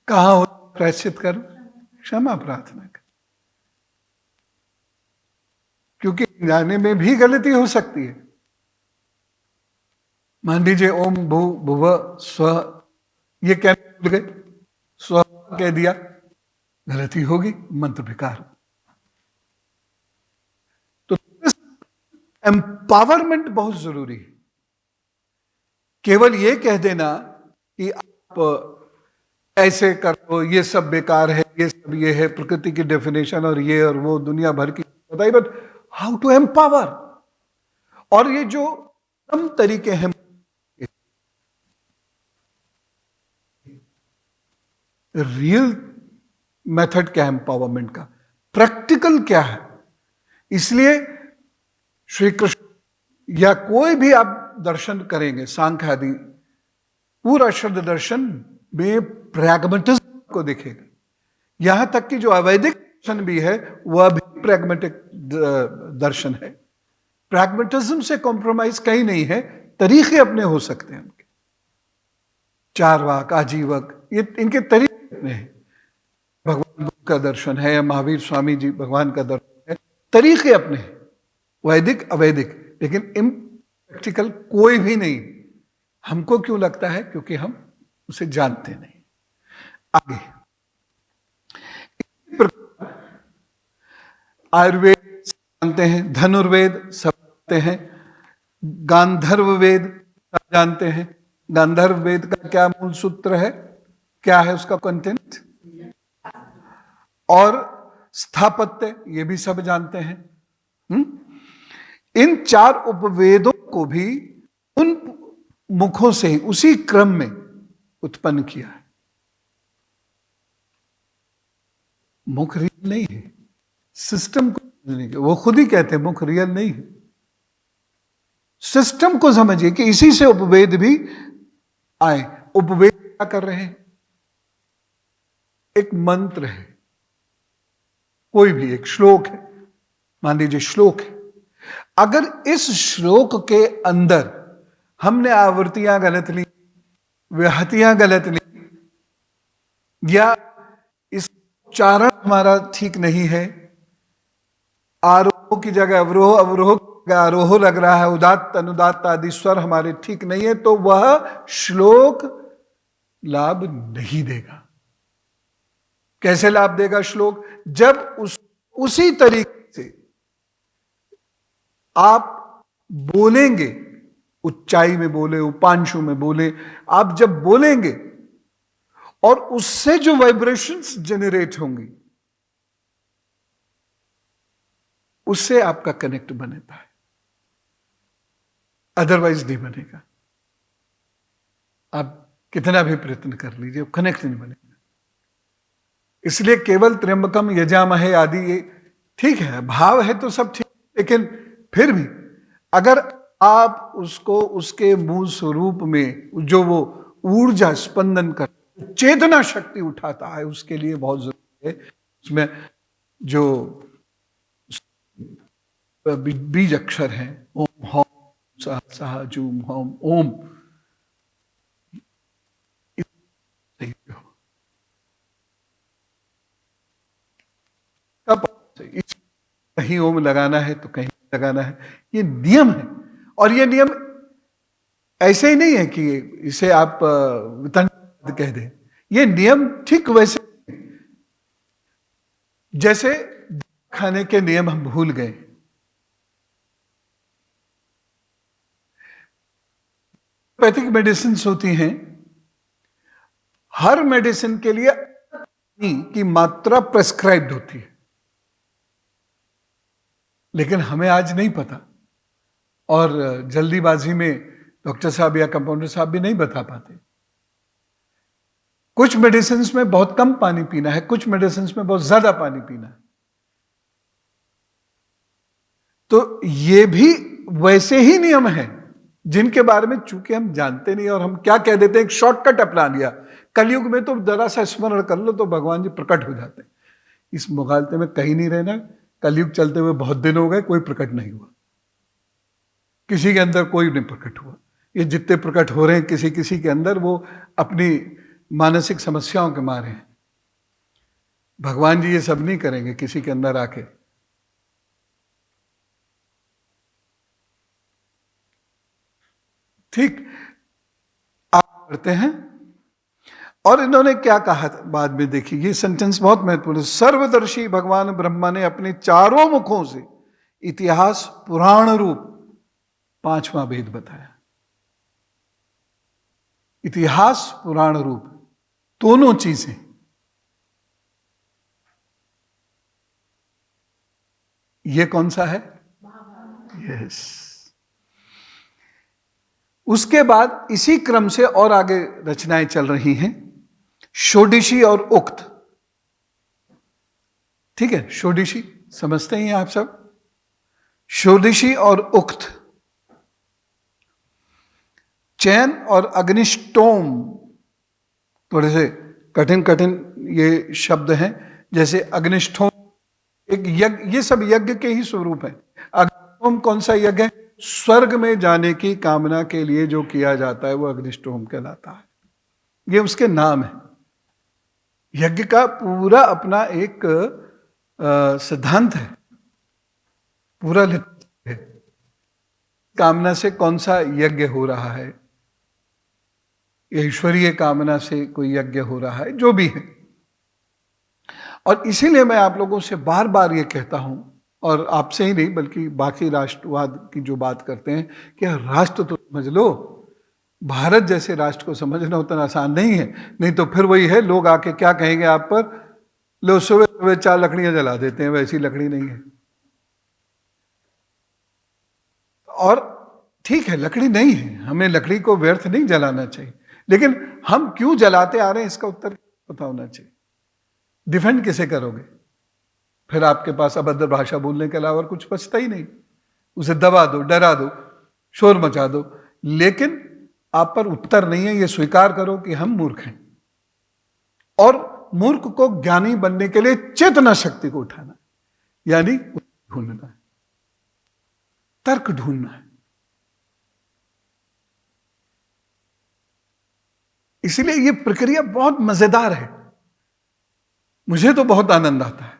कहां हो? प्रायश्चित कर्म क्षमा प्रार्थना कर, क्योंकि जाने में भी गलती हो सकती है। मान लीजिए ओम भू भुव स्व, ये कहने भूल गए, स्व कह दिया, गलती होगी, मंत्र बेकार। तो एम्पावरमेंट बहुत जरूरी है। केवल ये कह देना कि आप ऐसे करो, ये सब बेकार है, ये सब ये है, प्रकृति की डेफिनेशन और ये और वो दुनिया भर की बताई, बट हाउ टू एम्पावर। और ये जो कम तरीके हैं रियल मेथड क्या है एम्पावरमेंट का, प्रैक्टिकल क्या है, इसलिए श्री कृष्ण या कोई भी आप दर्शन करेंगे, सांख्य आदि, पूरा शुद्ध दर्शन में प्रैग्मेटिज्म को दिखेगा। यहां तक कि जो अवैधिक दर्शन भी है वह भी प्रैग्मेटिक दर्शन है। प्रैग्मेटिज्म से कॉम्प्रोमाइज कहीं नहीं है, तरीके अपने हो सकते हैं उनके, चारवाक, आजीवक, ये इनके तरीके अपने हैं। भगवान बुद्ध का दर्शन है या महावीर स्वामी जी भगवान का दर्शन है, तरीके अपने हैं, वैदिक अवैदिक, लेकिन इम्प्रैक्टिकल कोई भी नहीं। हमको क्यों लगता है? क्योंकि हम उसे जानते नहीं। आगे आयुर्वेद जानते हैं, धनुर्वेद सब जानते हैं, गांधर्व वेद सब जानते हैं। गांधर्व वेद का क्या मूल सूत्र है, क्या है उसका कंटेंट, और स्थापत्य ये भी सब जानते हैं। इन 4 उपवेदों को भी उन मुखों से ही उसी क्रम में उत्पन्न किया है। मुख रियल नहीं है, सिस्टम को समझने के, वो खुद ही कहते हैं मुख रियल नहीं है। सिस्टम को समझिए कि इसी से उपवेद भी आए। उपवेद क्या कर रहे हैं? एक मंत्र है, कोई भी एक श्लोक है, मान लीजिए श्लोक है, अगर इस श्लोक के अंदर हमने आवृत्तियां गलत ली, व्याहतियां गलत ली, या इस उच्चारण हमारा ठीक नहीं है, आरोह की जगह अवरोह, अवरोह की जगह आरोह लग रहा है, उदात्त अनुदात्त आदि स्वर हमारे ठीक नहीं है, तो वह श्लोक लाभ नहीं देगा। कैसे लाभ देगा श्लोक? जब उसी तरीके से आप बोलेंगे, उच्चाई में बोले, उपांशु में बोले, आप जब बोलेंगे और उससे जो वाइब्रेशंस जनरेट होंगी उससे आपका कनेक्ट बनेता है, अदरवाइज नहीं बनेगा। आप कितना भी प्रयत्न कर लीजिए, कनेक्ट नहीं बनेगा। इसलिए केवल त्र्यंबकम यजामहे आदि ये ठीक है, भाव है तो सब ठीक, लेकिन फिर भी अगर आप उसको उसके मूल स्वरूप में जो वो ऊर्जा स्पंदन कर, चेतना शक्ति उठाता है, उसके लिए बहुत जरूरी है उसमें जो बीज अक्षर है, ओम होम सह सह जूम होम ओम, कहीं ओम लगाना है तो कहीं लगाना है, ये नियम है। और ये नियम ऐसे ही नहीं है कि इसे आप कह दें, ये नियम ठीक वैसे जैसे खाने के नियम हम भूल गए। एलोपैथिक मेडिसिन होती हैं, हर मेडिसिन के लिए की मात्रा प्रेस्क्राइब्ड होती है, लेकिन हमें आज नहीं पता, और जल्दीबाजी में डॉक्टर साहब या कंपाउंडर साहब भी नहीं बता पाते। कुछ मेडिसिन में बहुत कम पानी पीना है, कुछ मेडिसिन में बहुत ज्यादा पानी पीना है। तो ये भी वैसे ही नियम है जिनके बारे में चूंकि हम जानते नहीं, और हम क्या कह देते हैं, एक शॉर्टकट अपना लिया। कलयुग में तो जरा सा स्मरण कर लो तो भगवान जी प्रकट हो जाते हैं। इस मुगालते में कहीं नहीं रहना। कलयुग चलते हुए बहुत दिन हो गए, कोई प्रकट नहीं हुआ, किसी के अंदर कोई नहीं प्रकट हुआ। ये जितने प्रकट हो रहे हैं किसी किसी के अंदर, वो अपनी मानसिक समस्याओं के मारे हैं। भगवान जी ये सब नहीं करेंगे किसी के अंदर आके। ठीक, आप करते हैं। और इन्होंने क्या कहा बाद में, देखिए ये सेंटेंस बहुत महत्वपूर्ण है। सर्वदर्शी भगवान ब्रह्मा ने अपने चारों मुखों से इतिहास पुराण रूप 5वां वेद बताया। इतिहास पुराण रूप दोनों चीजें, ये कौन सा है? यस, उसके बाद इसी क्रम से और आगे रचनाएं चल रही हैं, षोडशी और उक्त। ठीक है, षोडशी समझते हैं आप सब, षोडशी और उक्त, चैन और अग्निष्टोम, थोड़े से कठिन कठिन ये शब्द हैं, जैसे अग्निष्टोम एक यज्ञ, ये सब यज्ञ के ही स्वरूप है। अग्निष्टोम कौन सा यज्ञ है? स्वर्ग में जाने की कामना के लिए जो किया जाता है वो अग्निष्टोम कहलाता है, ये उसके नाम है। यज्ञ का पूरा अपना एक सिद्धांत है, पूरा है, कामना से कौन सा यज्ञ हो रहा है, ईश्वरीय कामना से कोई यज्ञ हो रहा है, जो भी है। और इसीलिए मैं आप लोगों से बार बार ये कहता हूं, और आपसे ही नहीं बल्कि बाकी राष्ट्रवाद की जो बात करते हैं कि राष्ट्र तो समझ लो, भारत जैसे राष्ट्र को समझना उतना आसान नहीं है। नहीं तो फिर वही है, लोग आके क्या कहेंगे आप पर, लोग सुबह सुबह 4 लकड़ियां जला देते हैं, वैसी लकड़ी नहीं है। और ठीक है, लकड़ी नहीं है, हमें लकड़ी को व्यर्थ नहीं जलाना चाहिए, लेकिन हम क्यों जलाते आ रहे हैं इसका उत्तर पता होना चाहिए। डिफेंड किसे करोगे? फिर आपके पास अभद्र भाषा बोलने के अलावा कुछ बचता ही नहीं। उसे दबा दो, डरा दो, शोर मचा दो, लेकिन आप पर उत्तर नहीं है। ये स्वीकार करो कि हम मूर्ख हैं, और मूर्ख को ज्ञानी बनने के लिए चेतना शक्ति को उठाना, यानी ढूंढना है, तर्क ढूंढना है। इसीलिए ये प्रक्रिया बहुत मजेदार है, मुझे तो बहुत आनंद आता है।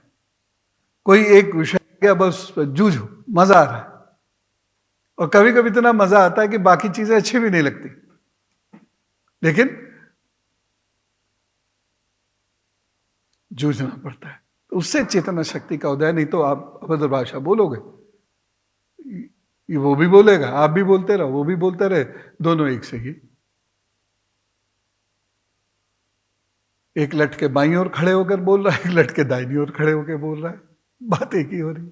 कोई एक विषय गया, बस जूझो, मजा आ रहा है। और कभी कभी इतना मजा आता है कि बाकी चीजें अच्छी भी नहीं लगती, लेकिन जूझना पड़ता है, तो उससे चेतना शक्ति का उदय। नहीं तो आप अभद्र भाषा बोलोगे, वो भी बोलेगा, आप भी बोलते रहो, वो भी बोलते रहे, दोनों एक से ही। एक लट के बाईं ओर खड़े होकर बोल रहा है, एक लट के दाहिनी ओर खड़े होकर बोल रहा है, बात एक ही हो रही।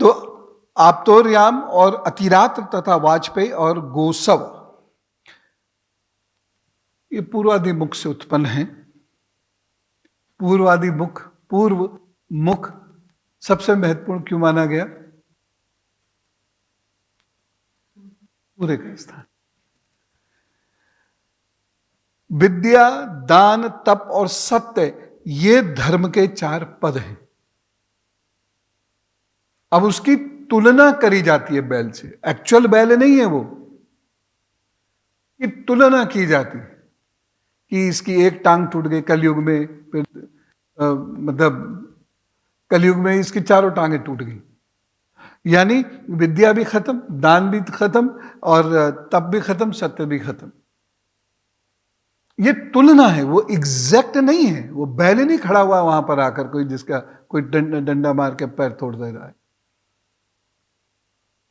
तो आप्तोर्याम और अतिरात्र तथा वाजपेयी और गोसव, ये पूर्वादि मुख से उत्पन्न है। पूर्वादि मुख, पूर्व मुख सबसे महत्वपूर्ण क्यों माना गया? पूरे का स्थान। विद्या, दान, तप और सत्य, ये धर्म के 4 पद हैं। अब उसकी तुलना करी जाती है बैल से, एक्चुअल बैल नहीं है वो, कि तुलना की जाती है कि इसकी एक टांग टूट गई कलयुग में, फिर मतलब कलयुग में इसकी 4 टांगें टूट गई, यानी विद्या भी खत्म, दान भी खत्म, और तप भी खत्म, सत्य भी खत्म। ये तुलना है, वो एग्जैक्ट नहीं है। वो बैल नहीं खड़ा हुआ वहां पर आकर कोई, जिसका कोई डंडा मार के पैर तोड़ दे रहा है।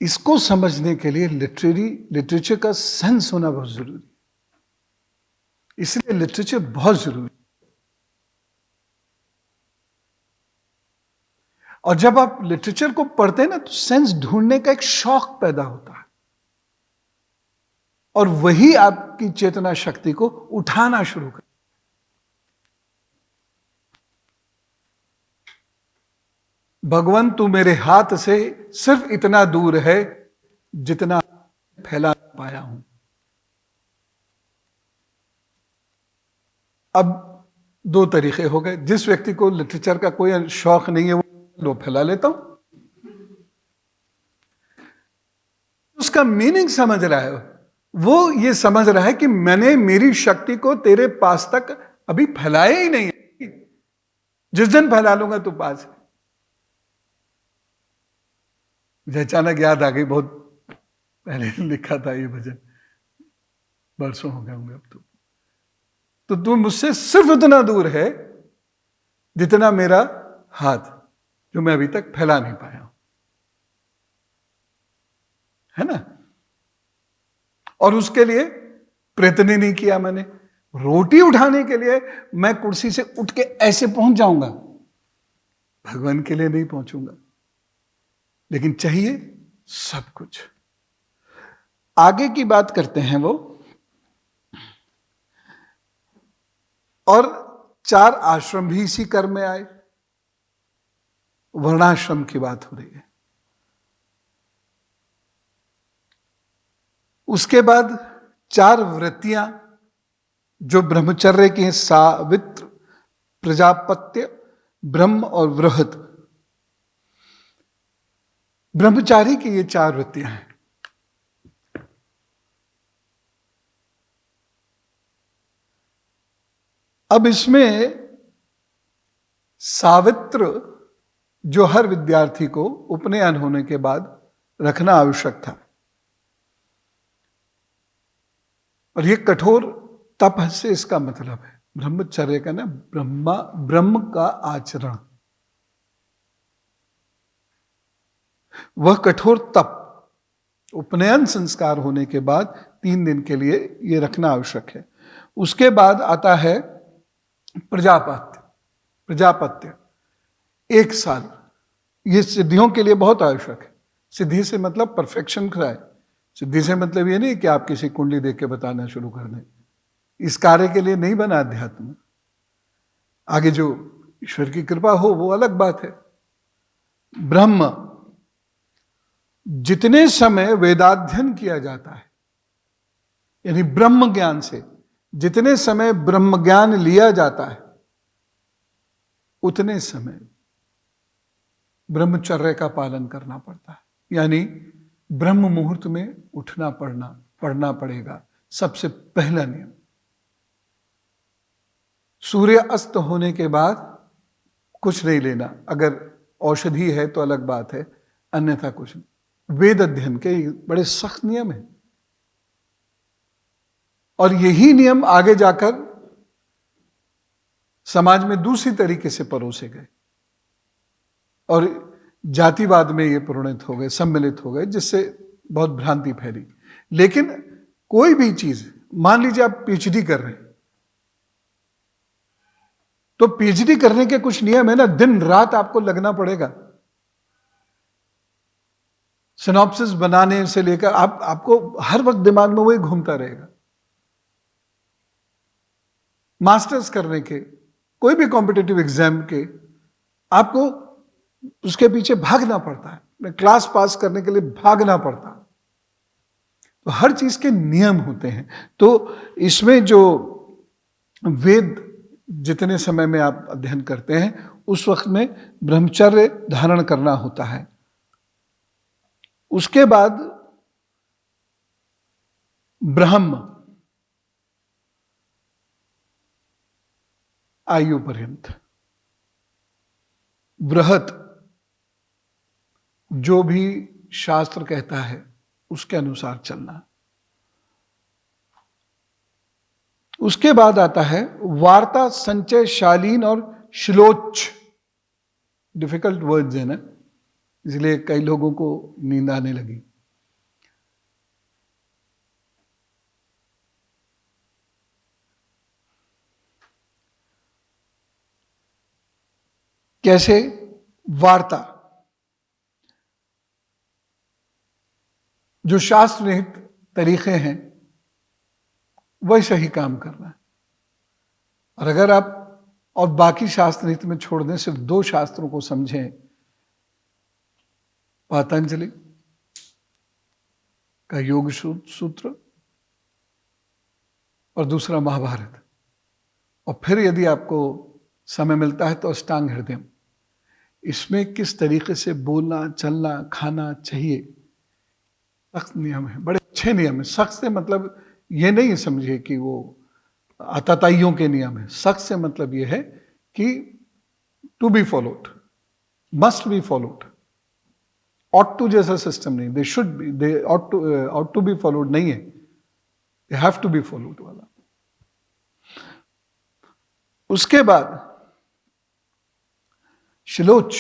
इसको समझने के लिए लिटरेचर का सेंस होना बहुत जरूरी, इसलिए लिटरेचर बहुत जरूरी। और जब आप लिटरेचर को पढ़ते हैं ना, तो सेंस ढूंढने का एक शौक पैदा होता है, और वही आपकी चेतना शक्ति को उठाना शुरू कर। भगवान तू मेरे हाथ से सिर्फ इतना दूर है जितना फैला पाया हूं। अब 2 तरीके हो गए। जिस व्यक्ति को लिटरेचर का कोई शौक नहीं है, वो लो फैला लेता हूं, उसका मीनिंग समझ रहा है, वो ये समझ रहा है कि मैंने मेरी शक्ति को तेरे पास तक अभी फैलाया ही नहीं है, जिस दिन फैला लूंगा तो पास है। मुझे अचानक याद आ गई, बहुत पहले लिखा था ये भजन, बरसों हो गए होंगे अब तो तू मुझसे सिर्फ उतना दूर है जितना मेरा हाथ, जो मैं अभी तक फैला नहीं पाया हूं, है ना। और उसके लिए प्रयत्न नहीं किया मैंने, रोटी उठाने के लिए मैं कुर्सी से उठ के ऐसे पहुंच जाऊंगा, भगवान के लिए नहीं पहुंचूंगा। लेकिन चाहिए सब कुछ। आगे की बात करते हैं वो, और 4 आश्रम भी इसी क्रम में आए। वर्णाश्रम की बात हो रही है। उसके बाद 4 वृत्तियां जो ब्रह्मचर्य की हैं, सावित्र, प्रजापत्य, ब्रह्म और बृहत। ब्रह्मचारी की ये 4 वृत्तियां हैं। अब इसमें सावित्र जो हर विद्यार्थी को उपनयन होने के बाद रखना आवश्यक था, और ये कठोर तप से इसका मतलब है ब्रह्मचर्य का ना, ब्रह्म का आचरण, वह कठोर तप उपनयन संस्कार होने के बाद 3 दिन के लिए ये रखना आवश्यक है। उसके बाद आता है प्रजापत्य 1 साल। ये सिद्धियों के लिए बहुत आवश्यक है। सिद्धि से मतलब परफेक्शन का है। सिद्धि से मतलब ये नहीं कि आप किसी कुंडली देख के बताना शुरू कर दें। इस कार्य के लिए नहीं बना अध्यात्म। आगे जो ईश्वर की कृपा हो वो अलग बात है। ब्रह्म, जितने समय वेदाध्ययन किया जाता है, यानी ब्रह्म ज्ञान से जितने समय ब्रह्म ज्ञान लिया जाता है, उतने समय ब्रह्मचर्य का पालन करना पड़ता है। यानी ब्रह्म मुहूर्त में उठना पड़ना पड़ेगा। सबसे पहला नियम। सूर्य अस्त होने के बाद कुछ नहीं लेना। अगर औषधि है तो अलग बात है, अन्यथा कुछ नहीं। वेद अध्ययन के बड़े सख्त नियम है, और यही नियम आगे जाकर समाज में दूसरी तरीके से परोसे गए और जातिवाद में ये परिणत हो गए, सम्मिलित हो गए, जिससे बहुत भ्रांति फैली। लेकिन कोई भी चीज, मान लीजिए आप पीएचडी कर रहे हैं, तो पीएचडी करने के कुछ नियम है ना, दिन रात आपको लगना पड़ेगा। सिनॉप्सिस बनाने से लेकर आपको हर वक्त दिमाग में वही घूमता रहेगा। मास्टर्स करने के, कोई भी कॉम्पिटिटिव एग्जाम के, आपको उसके पीछे भागना पड़ता है। क्लास पास करने के लिए भागना पड़ता है। तो हर चीज के नियम होते हैं। तो इसमें जो वेद जितने समय में आप अध्ययन करते हैं, उस वक्त में ब्रह्मचर्य धारण करना होता है। उसके बाद ब्रह्म आयु पर्यंत, बृहत जो भी शास्त्र कहता है उसके अनुसार चलना। उसके बाद आता है वार्ता, संचय, शालीन और श्लोच। डिफिकल्ट वर्ड्स है ना, इसलिए कई लोगों को नींद आने लगी। कैसे? वार्ता, जो शास्त्र निहित तरीके हैं वैसे ही काम करना है। और अगर आप और बाकी शास्त्र निहित में छोड़ दें, सिर्फ 2 शास्त्रों को समझें, पतंजलि का योग सूत्र और दूसरा महाभारत, और फिर यदि आपको समय मिलता है तो अष्टांग हृदय। इसमें किस तरीके से बोलना, चलना, खाना चाहिए, सख्त नियम है, बड़े अच्छे नियम है। सख्त से मतलब ये नहीं समझिए कि वो आताताइयों के नियम है। सख्त से मतलब ये है कि to be followed, must be followed. Ought to जैसा सिस्टम नहीं, they should be, they ought to be followed नहीं है, they have to be followed वाला। उसके बाद श्लोच,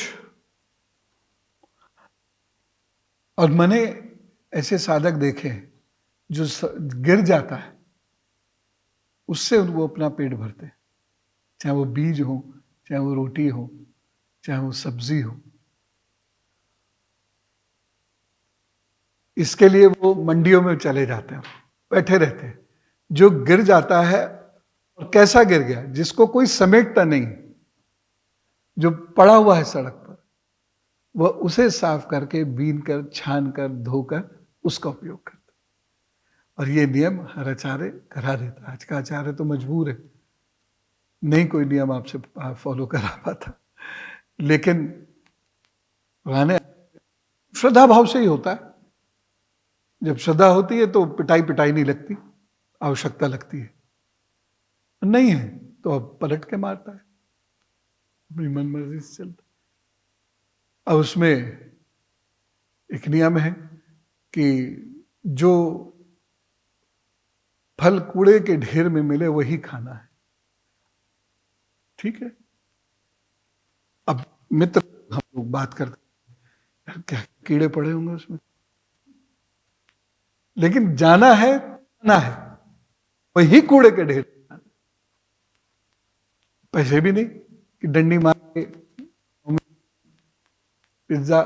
और मैंने ऐसे साधक देखे जो गिर जाता है उससे वो अपना पेट भरते हैं, चाहे वो बीज हो, चाहे वो रोटी हो, चाहे वो सब्जी हो। इसके लिए वो मंडियों में चले जाते हैं, बैठे रहते हैं। जो गिर जाता है, और कैसा गिर गया, जिसको कोई समेटता नहीं, जो पड़ा हुआ है सड़क पर, वह उसे साफ करके, बीन कर, छान कर, धोकर उसका उपयोग करते। और ये नियम हर आचार्य करा देता। आज का आचार्य तो मजबूर है, नहीं कोई नियम आपसे फॉलो करा पाता। लेकिन पुराने श्रद्धा भाव से ही होता है। जब श्रद्धा होती है तो पिटाई पिटाई नहीं लगती, आवश्यकता लगती है। नहीं है तो अब पलट के मारता है, अपनी मन मर्जी से चलता। अब उसमें एक नियम है कि जो फल कूड़े के ढेर में मिले वही खाना है, ठीक है। अब मित्र हम लोग बात करते हैं, क्या कीड़े पड़े होंगे उसमें, लेकिन जाना है वही कूड़े के ढेर। पैसे भी नहीं कि डंडी मार के पिज्जा,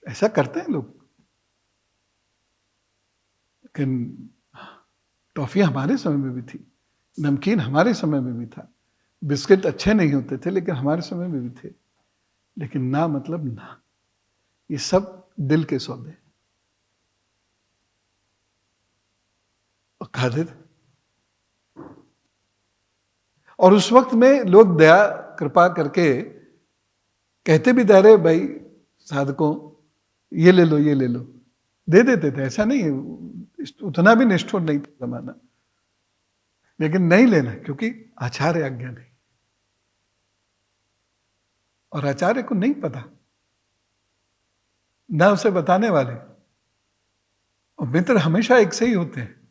ऐसा करते हैं लोग। लेकिन टॉफी हमारे समय में भी थी, नमकीन हमारे समय में भी था, बिस्किट अच्छे नहीं होते थे लेकिन हमारे समय में भी थे। लेकिन ना मतलब ना, ये सब दिल के सौदे और खाते थे। और उस वक्त में लोग दया कृपा करके कहते भी थे, भाई साधकों ये ले लो, ये ले लो, दे देते थे। ऐसा नहीं है, उतना भी निष्ठुर नहीं था जमाना, लेकिन नहीं लेना, क्योंकि आचार्य आज्ञा नहीं, और आचार्य को नहीं पता, ना उसे बताने वाले। और मित्र हमेशा एक से ही होते हैं,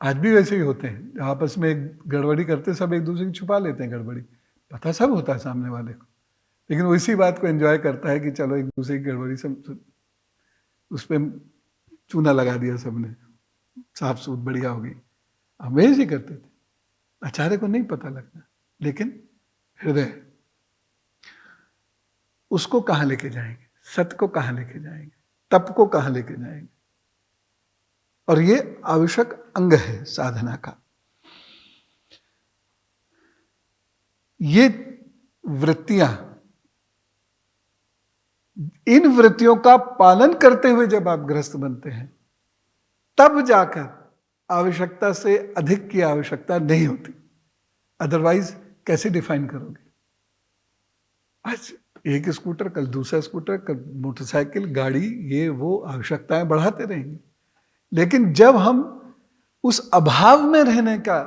आज भी वैसे ही होते हैं। आपस में गड़बड़ी करते, सब एक दूसरे की छुपा लेते हैं गड़बड़ी, पता सब होता है सामने वाले को, लेकिन वो इसी बात को एंजॉय करता है कि चलो एक दूसरे की गड़बड़ी सब उस पर चूना लगा दिया सबने, साफ सूत बढ़िया हो गई। हम ऐसे करते थे, आचार्य को नहीं पता लगता, लेकिन हृदय उसको कहां लेके जाएंगे, सत्य को कहां लेके जाएंगे, तप को कहां लेके जाएंगे। और ये आवश्यक अंग है साधना का। ये वृत्तियां, इन वृत्तियों का पालन करते हुए जब आप गृहस्थ बनते हैं, तब जाकर आवश्यकता से अधिक की आवश्यकता नहीं होती। अदरवाइज कैसे डिफाइन करोगे? आज एक स्कूटर, कल दूसरा स्कूटर, कल मोटरसाइकिल, गाड़ी, ये वो आवश्यकताएं बढ़ाते रहेंगे। लेकिन जब हम उस अभाव में रहने का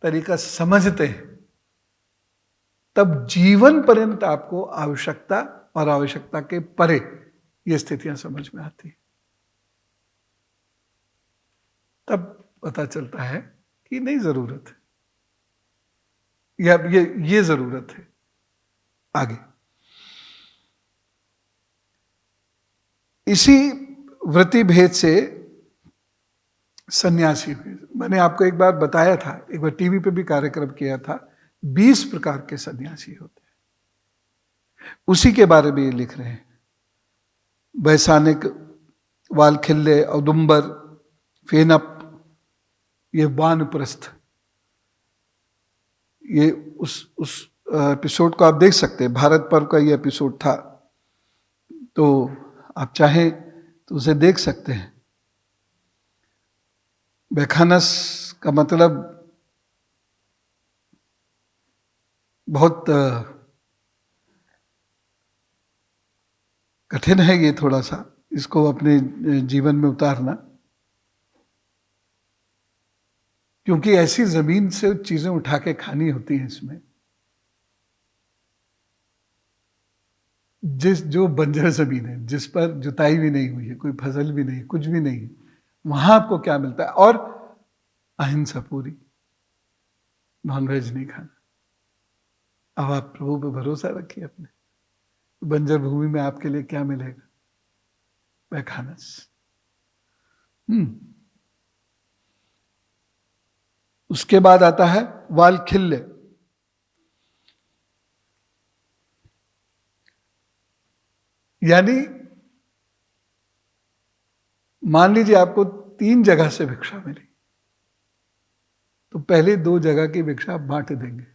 तरीका समझते हैं, तब जीवन पर्यंत आपको आवश्यकता और आवश्यकता के परे ये स्थितियां समझ में आती हैं। तब पता चलता है कि नहीं जरूरत है, या ये जरूरत है। आगे इसी वृत्ति भेद से सन्यासी हुए। मैंने आपको एक बार बताया था, एक बार टीवी पे भी कार्यक्रम किया था, 20 प्रकार के सन्यासी होते हैं। उसी के बारे में ये लिख रहे हैं। वैसानिक, वालखिल्य, औदुंबर, फेनप, ये वानप्रस्थ, ये उस एपिसोड को आप देख सकते हैं। भारत पर्व का ये एपिसोड था, तो आप चाहें तो उसे देख सकते हैं। वैखानस का मतलब बहुत कठिन है ये, थोड़ा सा इसको अपने जीवन में उतारना, क्योंकि ऐसी जमीन से चीजें उठा के खानी होती हैं इसमें, जो बंजर जमीन है, जिस पर जुताई भी नहीं हुई है, कोई फसल भी नहीं, कुछ भी नहीं, वहां आपको क्या मिलता है? और अहिंसा पूरी, नॉनवेज नहीं खाना। अब आप प्रभु पे भरोसा रखिए अपने, बंजर भूमि में आपके लिए क्या मिलेगा? वैखानस। उसके बाद आता है वालखिल्य। यानी मान लीजिए आपको 3 जगह से भिक्षा मिली, तो पहले 2 जगह की भिक्षा बांट देंगे।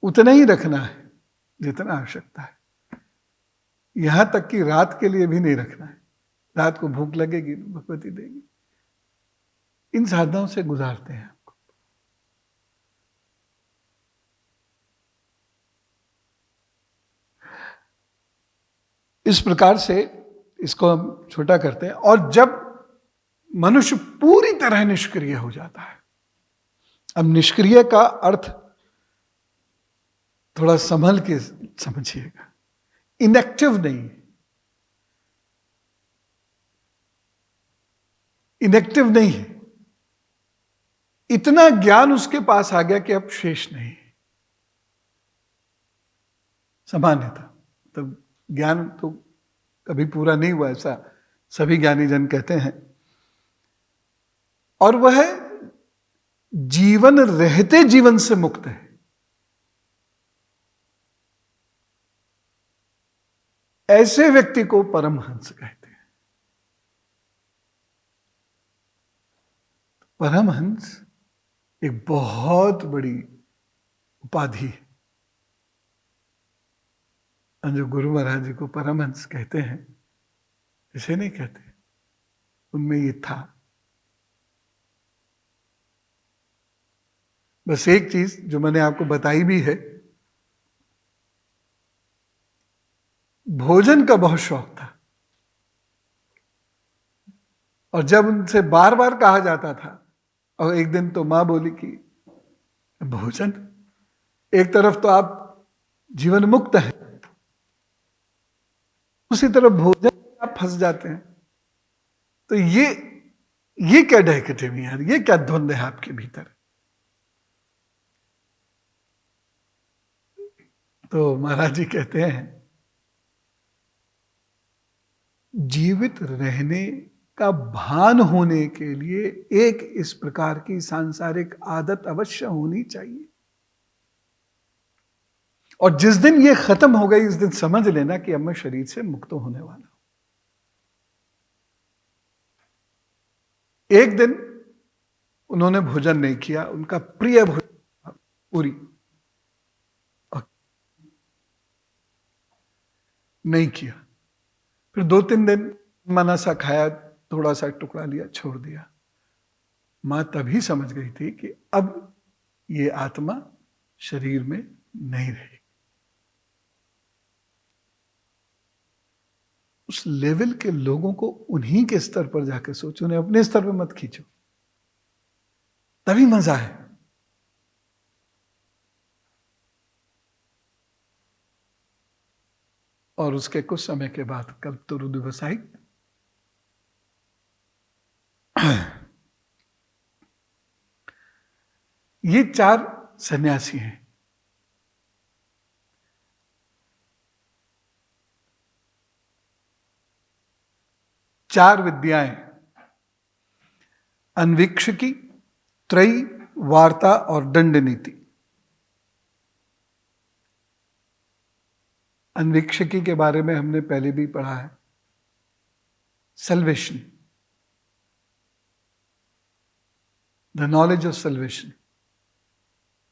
उतना ही रखना है जितना आवश्यकता है, यहां तक कि रात के लिए भी नहीं रखना है। रात को भूख लगेगी भगवती देगी। इन साधनाओं से गुजारते हैं आपको। इस प्रकार से इसको हम छोटा करते हैं। और जब मनुष्य पूरी तरह निष्क्रिय हो जाता है, अब निष्क्रिय का अर्थ थोड़ा संभल के समझिएगा, इनएक्टिव नहीं, इनएक्टिव नहीं है। इतना ज्ञान उसके पास आ गया कि अब शेष नहीं है। सामान्यता तो ज्ञान तो कभी पूरा नहीं हुआ, ऐसा सभी ज्ञानी जन कहते हैं। और वह जीवन रहते जीवन से मुक्त है। ऐसे व्यक्ति को परमहंस कहते हैं। परमहंस एक बहुत बड़ी उपाधि है। जो गुरु महाराज जी को परमहंस कहते हैं, ऐसे नहीं कहते, उनमें ये था। बस एक चीज जो मैंने आपको बताई भी है, भोजन का बहुत शौक था। और जब उनसे बार बार कहा जाता था, और एक दिन तो मां बोली कि भोजन, एक तरफ तो आप जीवन मुक्त है, उसी तरफ भोजन आप फंस जाते हैं। तो ये क्या डायकोटोमी है, ये क्या द्वंद्व है आपके भीतर। तो महाराज जी कहते हैं, जीवित रहने का भान होने के लिए एक इस प्रकार की सांसारिक आदत अवश्य होनी चाहिए। और जिस दिन ये खत्म हो गई, इस दिन समझ लेना कि अब मैं शरीर से मुक्त होने वाला हूं। एक दिन उन्होंने भोजन नहीं किया, उनका प्रिय भोजन पूरी नहीं किया। फिर 2-3 दिन मना सा खाया, थोड़ा सा टुकड़ा लिया, छोड़ दिया। मां तभी समझ गई थी कि अब ये आत्मा शरीर में नहीं रहेगी। उस लेवल के लोगों को उन्हीं के स्तर पर जाकर सोचो, उन्हें अपने स्तर पर मत खींचो, तभी मजा है। और उसके कुछ समय के बाद कल्पतरु दिवसाई ये 4 सन्यासी हैं। चार विद्याएं, अन्वीक्षिकी, त्रयी, वार्ता और दंड नीति। अन्वीक्षिकी के बारे में हमने पहले भी पढ़ा है, salvation, the knowledge of salvation,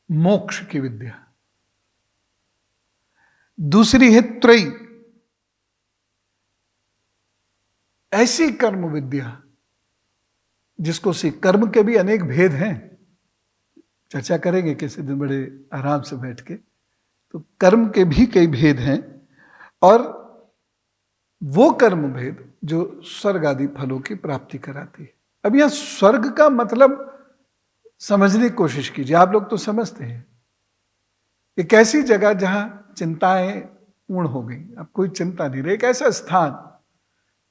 मोक्ष की विद्या। दूसरी है त्रयी, ऐसी कर्म विद्या जिसको से कर्म के भी अनेक भेद हैं, चर्चा करेंगे किसी दिन बड़े आराम से बैठ के। तो कर्म के भी कई भेद हैं, और वो कर्म भेद जो स्वर्ग आदि फलों की प्राप्ति कराती है। अब यहां स्वर्ग का मतलब समझने की कोशिश कीजिए। आप लोग तो समझते हैं, एक ऐसी जगह जहां चिंताएं पूर्ण हो गई, अब कोई चिंता नहीं रही, एक ऐसा स्थान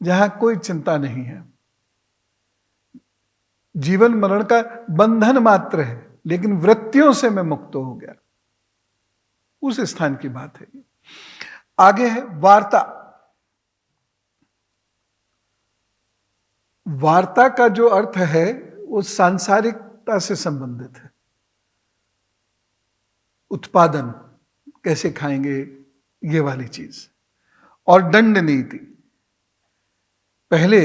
जहां कोई चिंता नहीं है, जीवन मरण का बंधन मात्र है, लेकिन वृत्तियों से मैं मुक्त हो गया, उस स्थान की बात है। आगे है वार्ता। वार्ता का जो अर्थ है वो सांसारिक उत्पादकता से संबंधित है। उत्पादन कैसे खाएंगे, ये वाली चीज। और दंड नीति, पहले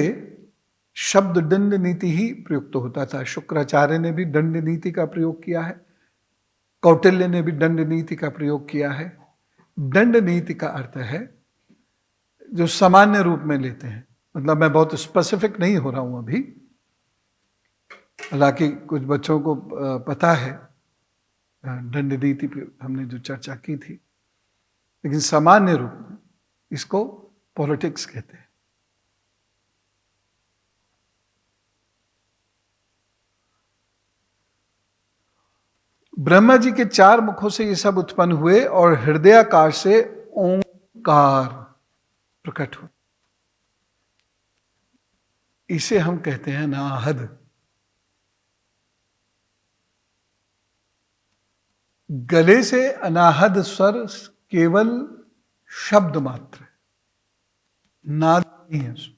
शब्द दंड नीति ही प्रयुक्त होता था। शुक्राचार्य ने भी दंड नीति का प्रयोग किया है, कौटिल्य ने भी दंड नीति का प्रयोग किया है। दंड नीति का अर्थ है जो सामान्य रूप में लेते हैं, मतलब मैं बहुत स्पेसिफिक नहीं हो रहा हूं अभी, हालांकि कुछ बच्चों को पता है दंड नीति पे हमने जो चर्चा की थी, लेकिन सामान्य रूप में इसको पॉलिटिक्स कहते हैं। ब्रह्मा जी के 4 मुखों से ये सब उत्पन्न हुए और हृदयाकाश से ओंकार प्रकट हुए। इसे हम कहते हैं नाहद। गले से अनाहद स्वर केवल शब्द मात्र है, नाद नहीं है उसमें।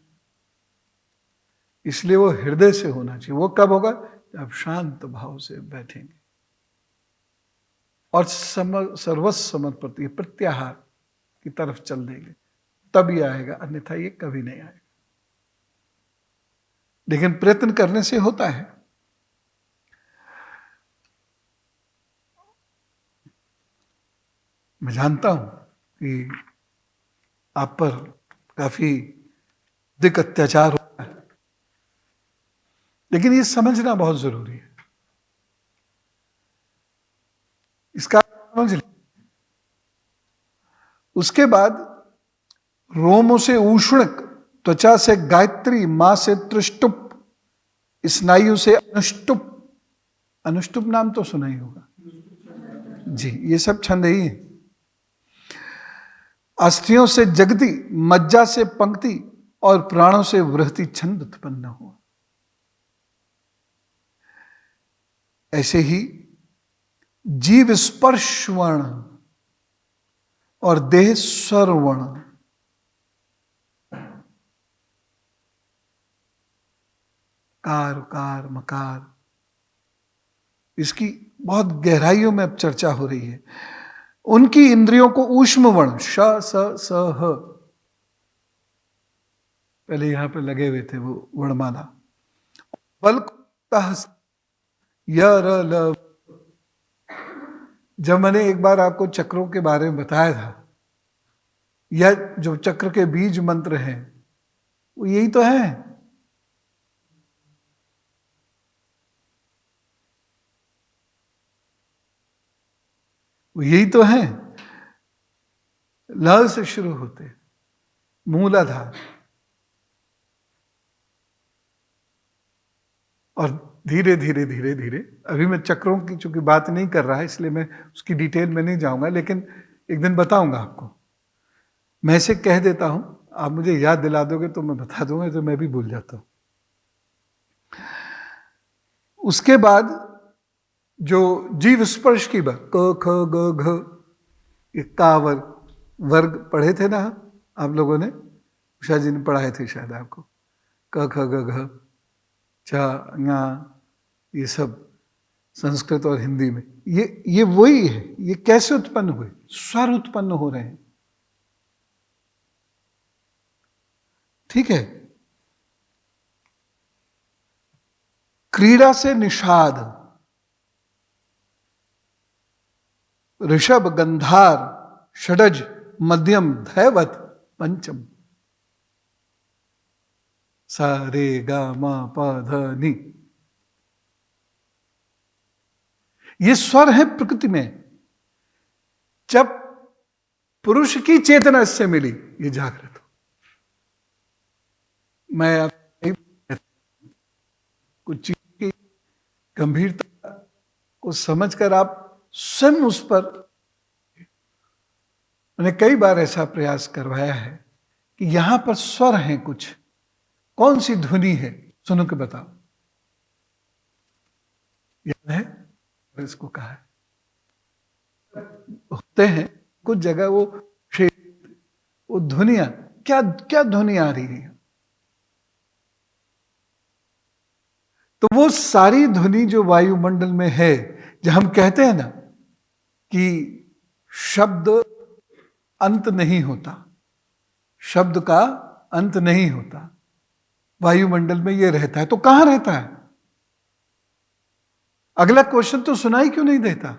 इसलिए वो हृदय से होना चाहिए। वो कब होगा? जब शांत भाव से बैठेंगे और सर्वस्व समर्पित प्रत्याहार की तरफ चल देंगे, तभी आएगा, अन्यथा ये कभी नहीं आएगा। लेकिन प्रयत्न करने से होता है। मैं जानता हूं कि आप पर काफी अधिक अत्याचार होता है, लेकिन ये समझना बहुत जरूरी है। इसका समझ लें। उसके बाद रोमों से ऊष्णक, त्वचा से गायत्री, मां से त्रिष्टुप, स्नायु से अनुष्टुप। अनुष्टुप नाम तो सुना ही होगा जी, ये सब छंद ही है। अस्थियों से जगति, मज्जा से पंक्ति और प्राणों से वृहति छंद उत्पन्न हुआ। ऐसे ही जीव स्पर्श वर्ण और देह स्वर वर्ण, कार कार मकार, इसकी बहुत गहराइयों में अब चर्चा हो रही है। उनकी इंद्रियों को ऊष्म वर्ण श स स ह, पहले यहां पे लगे हुए थे वो वर्णमाला, बल य र ल। जब मैंने एक बार आपको चक्रों के बारे में बताया था, यह जो चक्र के बीज मंत्र हैं वो यही तो है। वो यही तो है। ल से शुरू होते, मूलाधार, और धीरे धीरे धीरे धीरे, अभी मैं चक्रों की चूंकि बात नहीं कर रहा है इसलिए मैं उसकी डिटेल में नहीं जाऊंगा, लेकिन एक दिन बताऊंगा आपको। मैं इसे कह देता हूं, आप मुझे याद दिला दोगे तो मैं बता दूंगा, तो मैं भी भूल जाता हूं। उसके बाद जो जीव स्पर्श की बात, क ख ग घ, का वर्ग पढ़े थे ना आप लोगों ने, उषा जी ने पढ़ाए थे शायद आपको, क ख ग घ च ङ, ये सब संस्कृत और हिंदी में। ये वही है। ये कैसे उत्पन्न हुए? स्वर उत्पन्न हो रहे हैं, ठीक है। क्रीड़ा से निषाद, ऋषभ, गंधार, षडज, मध्यम, धैवत, पंचम, सा रे गा मा पा ध नि। ये स्वर है प्रकृति में। जब पुरुष की चेतना इससे मिली, ये जागृत हो। मैं कुछ चीज की गंभीरता को समझकर आप स्वयं उस पर, मैंने कई बार ऐसा प्रयास करवाया है कि यहां पर स्वर हैं कुछ, कौन सी ध्वनि है, सुनो के बताओ। याद है इसको कहा है, होते हैं कुछ जगह वो ध्वनियां, क्या क्या ध्वनि आ रही है। तो वो सारी ध्वनि जो वायुमंडल में है, जब हम कहते हैं ना कि शब्द अंत नहीं होता, शब्द का अंत नहीं होता, वायुमंडल में ये रहता है, तो कहां रहता है? अगला क्वेश्चन तो सुनाई क्यों नहीं देता?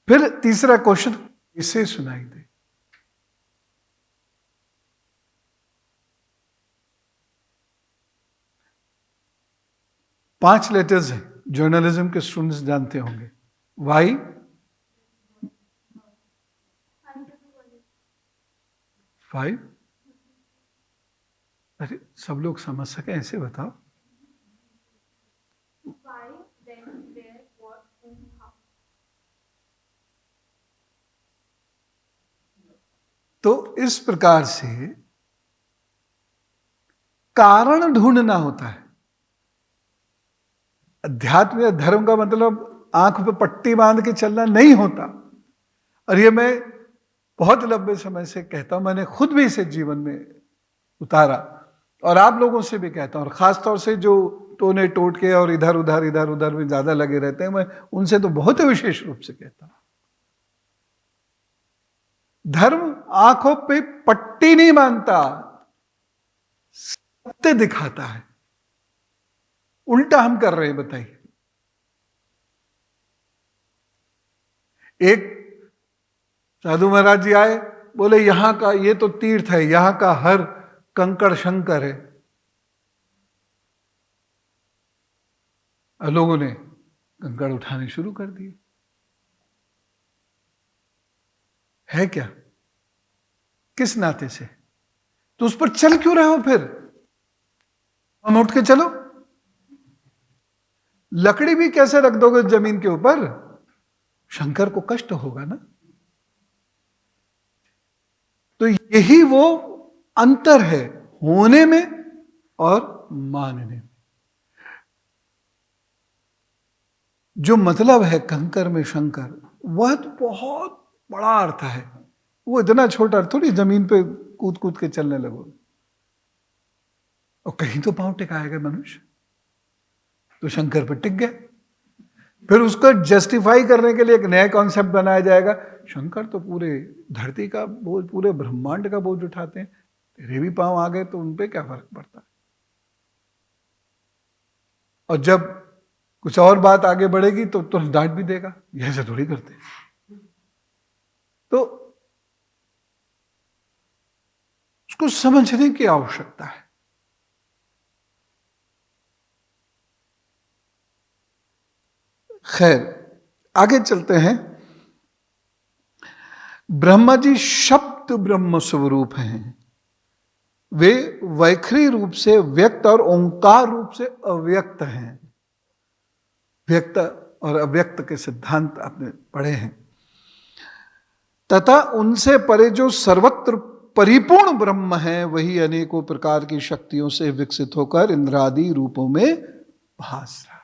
फिर तीसरा क्वेश्चन, इसे सुनाई दे। पांच लेटर्स हैं, जर्नलिज्म के स्टूडेंट्स जानते होंगे। वाई, फाइव, अरे सब लोग समझ सके ऐसे बताओ। तो इस प्रकार से कारण ढूंढना होता है। अध्यात्म या धर्म का मतलब आंख पे पट्टी बांध के चलना नहीं होता। और ये मैं बहुत लंबे समय से कहता हूं, मैंने खुद भी इसे जीवन में उतारा और आप लोगों से भी कहता हूं, और खासतौर से जो टोने टोट के और इधर उधर में ज्यादा लगे रहते हैं, मैं उनसे तो बहुत विशेष रूप से कहता हूं, धर्म आंखों पे पट्टी नहीं बांधता, सत्य दिखाता है। उल्टा हम कर रहे हैं, बताइए। एक साधु महाराज जी आए, बोले यहां का ये तो तीर्थ है, यहां का हर कंकड़ शंकर है। और लोगों ने कंकड़ उठाने शुरू कर दिए। है क्या? किस नाते से? तो उस पर चल क्यों रहे हो फिर? हम उठ के चलो। लकड़ी भी कैसे रख दोगे जमीन के ऊपर? शंकर को कष्ट होगा ना। तो यही वो अंतर है, होने में और मानने में। जो मतलब है कंकर में शंकर, वह तो बहुत बड़ा अर्थ है। वो इतना छोटा थोड़ी जमीन पे कूद कूद के चलने लगो और कहीं तो पांव टिकाएगा मनुष्य। तो शंकर पर टिक गया। फिर उसको जस्टिफाई करने के लिए एक नया कॉन्सेप्ट बनाया जाएगा, शंकर तो पूरे धरती का बोझ, पूरे ब्रह्मांड का बोझ उठाते हैं, तेरे भी पांव आ गए तो उनपे क्या फर्क पड़ता है। और जब कुछ और बात आगे बढ़ेगी तो तुरंत डांट भी देगा, ये ऐसे थोड़ी करते। तो उसको समझने की आवश्यकता है। खैर, आगे चलते हैं। ब्रह्मा जी शब्द ब्रह्म स्वरूप हैं। वे वैखरी रूप से व्यक्त और ओंकार रूप से अव्यक्त हैं। व्यक्त और अव्यक्त के सिद्धांत आपने पढ़े हैं। तथा उनसे परे जो सर्वत्र परिपूर्ण ब्रह्म है, वही अनेकों प्रकार की शक्तियों से विकसित होकर इंद्रादि रूपों में भास रहा है।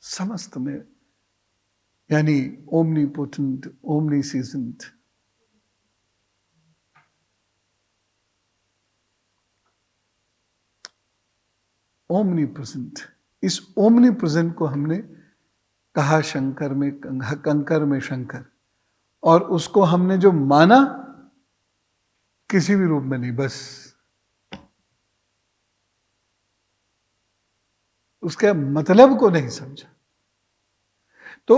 समस्त में, यानी ओमनीपोटेंट, ओमनीसीजेंट। ओमनीप्रेजेंट। इस ओमनीप्रेजेंट को हमने कहा शंकर में, कंकर में शंकर, और उसको हमने जो माना किसी भी रूप में नहीं, बस उसके मतलब को नहीं समझा। तो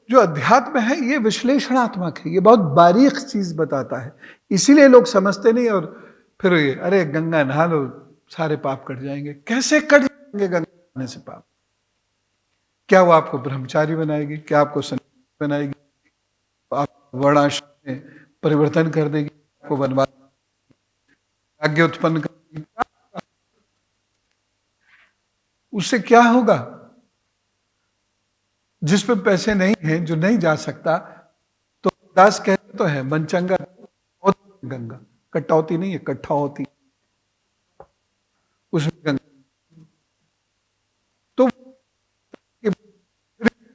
जो अध्यात्म है ये विश्लेषणात्मक है, ये बहुत बारीक चीज बताता है, इसीलिए लोग समझते नहीं। और फिर ये अरे गंगा नहा लो सारे पाप कट जाएंगे। कैसे कट जाएंगे गंगा नहाने से पाप? क्या वो आपको ब्रह्मचारी बनाएगी? क्या आपको सन्यासी बनाएगी? आप वर्णाश्रम में परिवर्तन कर देगी? आपको बनवा आज्ञा उत्पन्न करेगी? उससे क्या होगा? जिस पे पैसे नहीं हैं, जो नहीं जा सकता, तो दास कहते तो है मनचंगा गंगा, कटौती नहीं है, कट्ठा होती उसमें गंगा। तो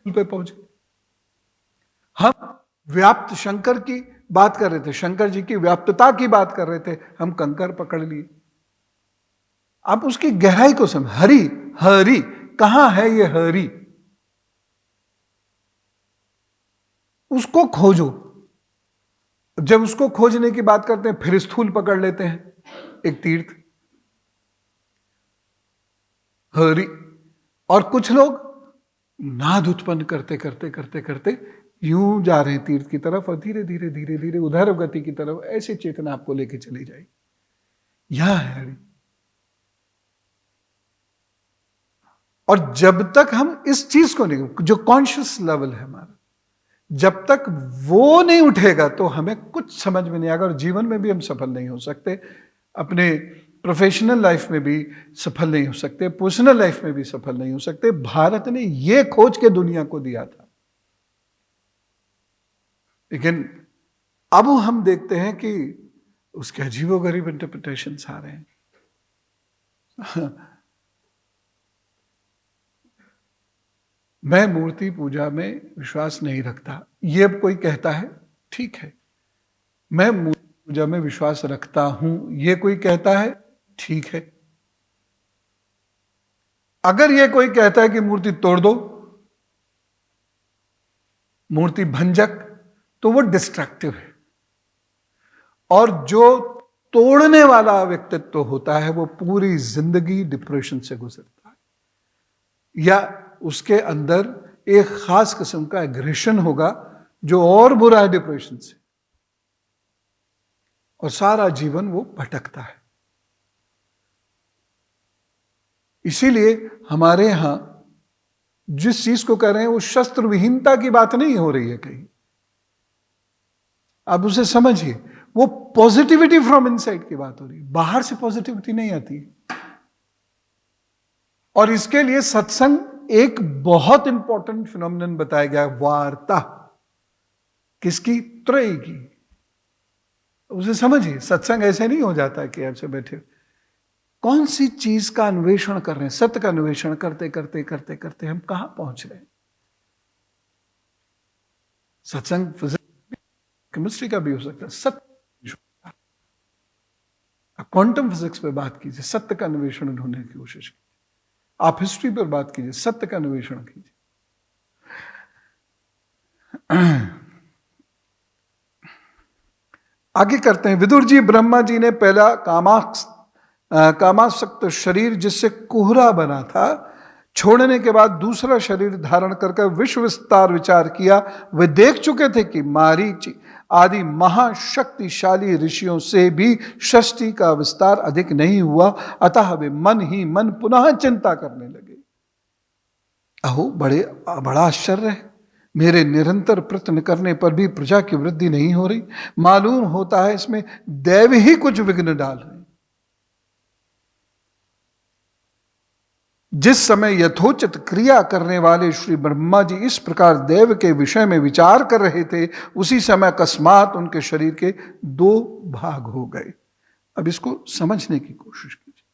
पे पहुंचे। हम व्याप्त शंकर की बात कर रहे थे, शंकर जी की व्याप्तता की बात कर रहे थे, हम कंकर पकड़ लिए। आप उसकी गहराई को समझ, हरि हरि कहां है ये हरि, उसको खोजो। जब उसको खोजने की बात करते हैं फिर स्थूल पकड़ लेते हैं, एक तीर्थ हरि। और कुछ लोग नाद उत्पन्न करते करते करते करते यूं जा रहे हैं तीर्थ की तरफ, और धीरे धीरे धीरे धीरे उधर गति की तरफ ऐसे चेतना आपको लेके चली जाएगी। यह है हरि। और जब तक हम इस चीज को नहीं, जो कॉन्शियस लेवल है हमारा, जब तक वो नहीं उठेगा तो हमें कुछ समझ में नहीं आएगा, और जीवन में भी हम सफल नहीं हो सकते, अपने प्रोफेशनल लाइफ में भी सफल नहीं हो सकते, पर्सनल लाइफ में भी सफल नहीं हो सकते। भारत ने यह खोज के दुनिया को दिया था, लेकिन अब हम देखते हैं कि उसके अजीबोगरीब इंटरप्रिटेशंस आ रहे हैं। मैं मूर्ति पूजा में विश्वास नहीं रखता, ये अब कोई कहता है, ठीक है। मैं मूर्ति पूजा में विश्वास रखता हूं, ये कोई कहता है, ठीक है। अगर ये कोई कहता है कि मूर्ति तोड़ दो, मूर्ति भंजक, तो वो डिस्ट्रक्टिव है। और जो तोड़ने वाला व्यक्तित्व होता है वो पूरी जिंदगी डिप्रेशन से गुजरता है, या उसके अंदर एक खास किस्म का एग्रेशन होगा जो और बुरा है डिप्रेशन से, और सारा जीवन वो भटकता है। इसीलिए हमारे यहां जिस चीज को कह रहे हैं वो शस्त्र विहीनता की बात नहीं हो रही है कहीं, आप उसे समझिए, वो पॉजिटिविटी फ्रॉम इनसाइड की बात हो रही है, बाहर से पॉजिटिविटी नहीं आती। और इसके लिए सत्संग एक बहुत इंपॉर्टेंट फिनोमिनन बताया गया, वार्ता। किसकी? त्रय की। उसे समझिए, सत्संग ऐसे नहीं हो जाता कि आपसे बैठे कौन सी चीज का अन्वेषण कर रहे हैं, सत्य का अन्वेषण करते करते करते करते हम कहां पहुंच रहे हैं। सत्संग फिजिक्स केमिस्ट्री का भी हो सकता है, सत्य क्वांटम फिजिक्स पे बात कीजिए, सत्य का अन्वेषण ढूंढने की कोशिश कीजिए। आप हिस्ट्री पर बात कीजिए, सत्य का अन्वेषण कीजिए। आगे करते हैं, विदुर जी, ब्रह्मा जी ने पहला कामासक्त शरीर जिससे कुहरा बना था छोड़ने के बाद दूसरा शरीर धारण करके विश्व विस्तार विचार किया। वे देख चुके थे कि मारीच आदि महाशक्तिशाली ऋषियों से भी सृष्टि का विस्तार अधिक नहीं हुआ, अतः वे मन ही मन पुनः चिंता करने लगे। अहो, बड़ा आश्चर्य है, मेरे निरंतर प्रयत्न करने पर भी प्रजा की वृद्धि नहीं हो रही। मालूम होता है इसमें दैव ही कुछ विघ्न डाल रहे हैं। जिस समय यथोचित क्रिया करने वाले श्री ब्रह्मा जी इस प्रकार देव के विषय में विचार कर रहे थे, उसी समय अकस्मात उनके शरीर के 2 भाग हो गए। अब इसको समझने की कोशिश कीजिए।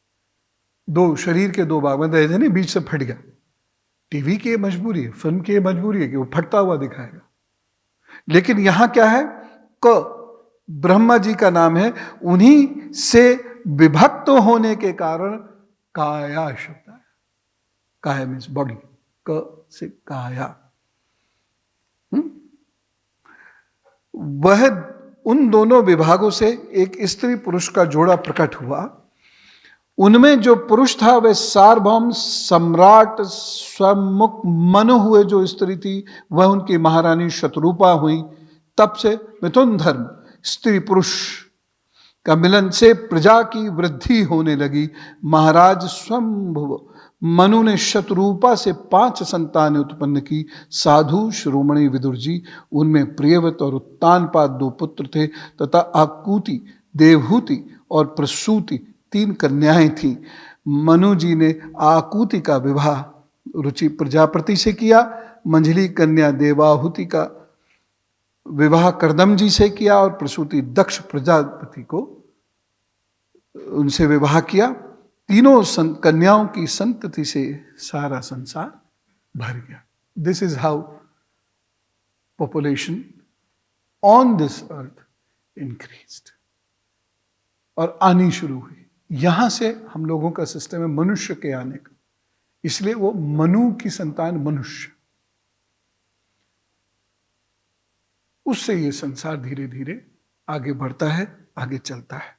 2 शरीर के 2 भाग, मतलब ऐसे नहीं बीच से फट गया। टीवी की मजबूरी है, फिल्म की मजबूरी है कि वो फटता हुआ दिखाएगा, लेकिन यहां क्या है? क ब्रह्मा जी का नाम है, उन्हीं से विभक्त होने के कारण काया शब्द है। काया मीन्स बॉडी, क से काया। वह उन दोनों विभागों से एक स्त्री पुरुष का जोड़ा प्रकट हुआ। उनमें जो पुरुष था वह सार्वभौम सम्राट स्वमुख मनु हुए, जो स्त्री थी वह उनकी महारानी शतरूपा हुई। तब से मिथुन धर्म स्त्री पुरुष का मिलन से प्रजा की वृद्धि होने लगी। महाराज स्वयंभुव मनु ने शतरूपा से 5 संतानें उत्पन्न की। साधु शिरोमणि विदुर जी, उनमें प्रियव्रत और उत्तानपाद 2 पुत्र थे, तथा आकुति, देवहूति और प्रसूति 3 कन्याएं थीं। मनु जी ने आकुति का विवाह रुचि प्रजापति से किया, मंझली कन्या देवाहुति का विवाह कर्दम जी से किया, और प्रसूति दक्ष प्रजापति को उनसे विवाह किया। तीनों कन्याओं की संतति से सारा संसार भर गया। This is how population on this earth increased, और आनी शुरू हुई। यहां से हम लोगों का सिस्टम है मनुष्य के आने का, इसलिए वो मनु की संतान मनुष्य, उससे ये संसार धीरे धीरे आगे बढ़ता है, आगे चलता है।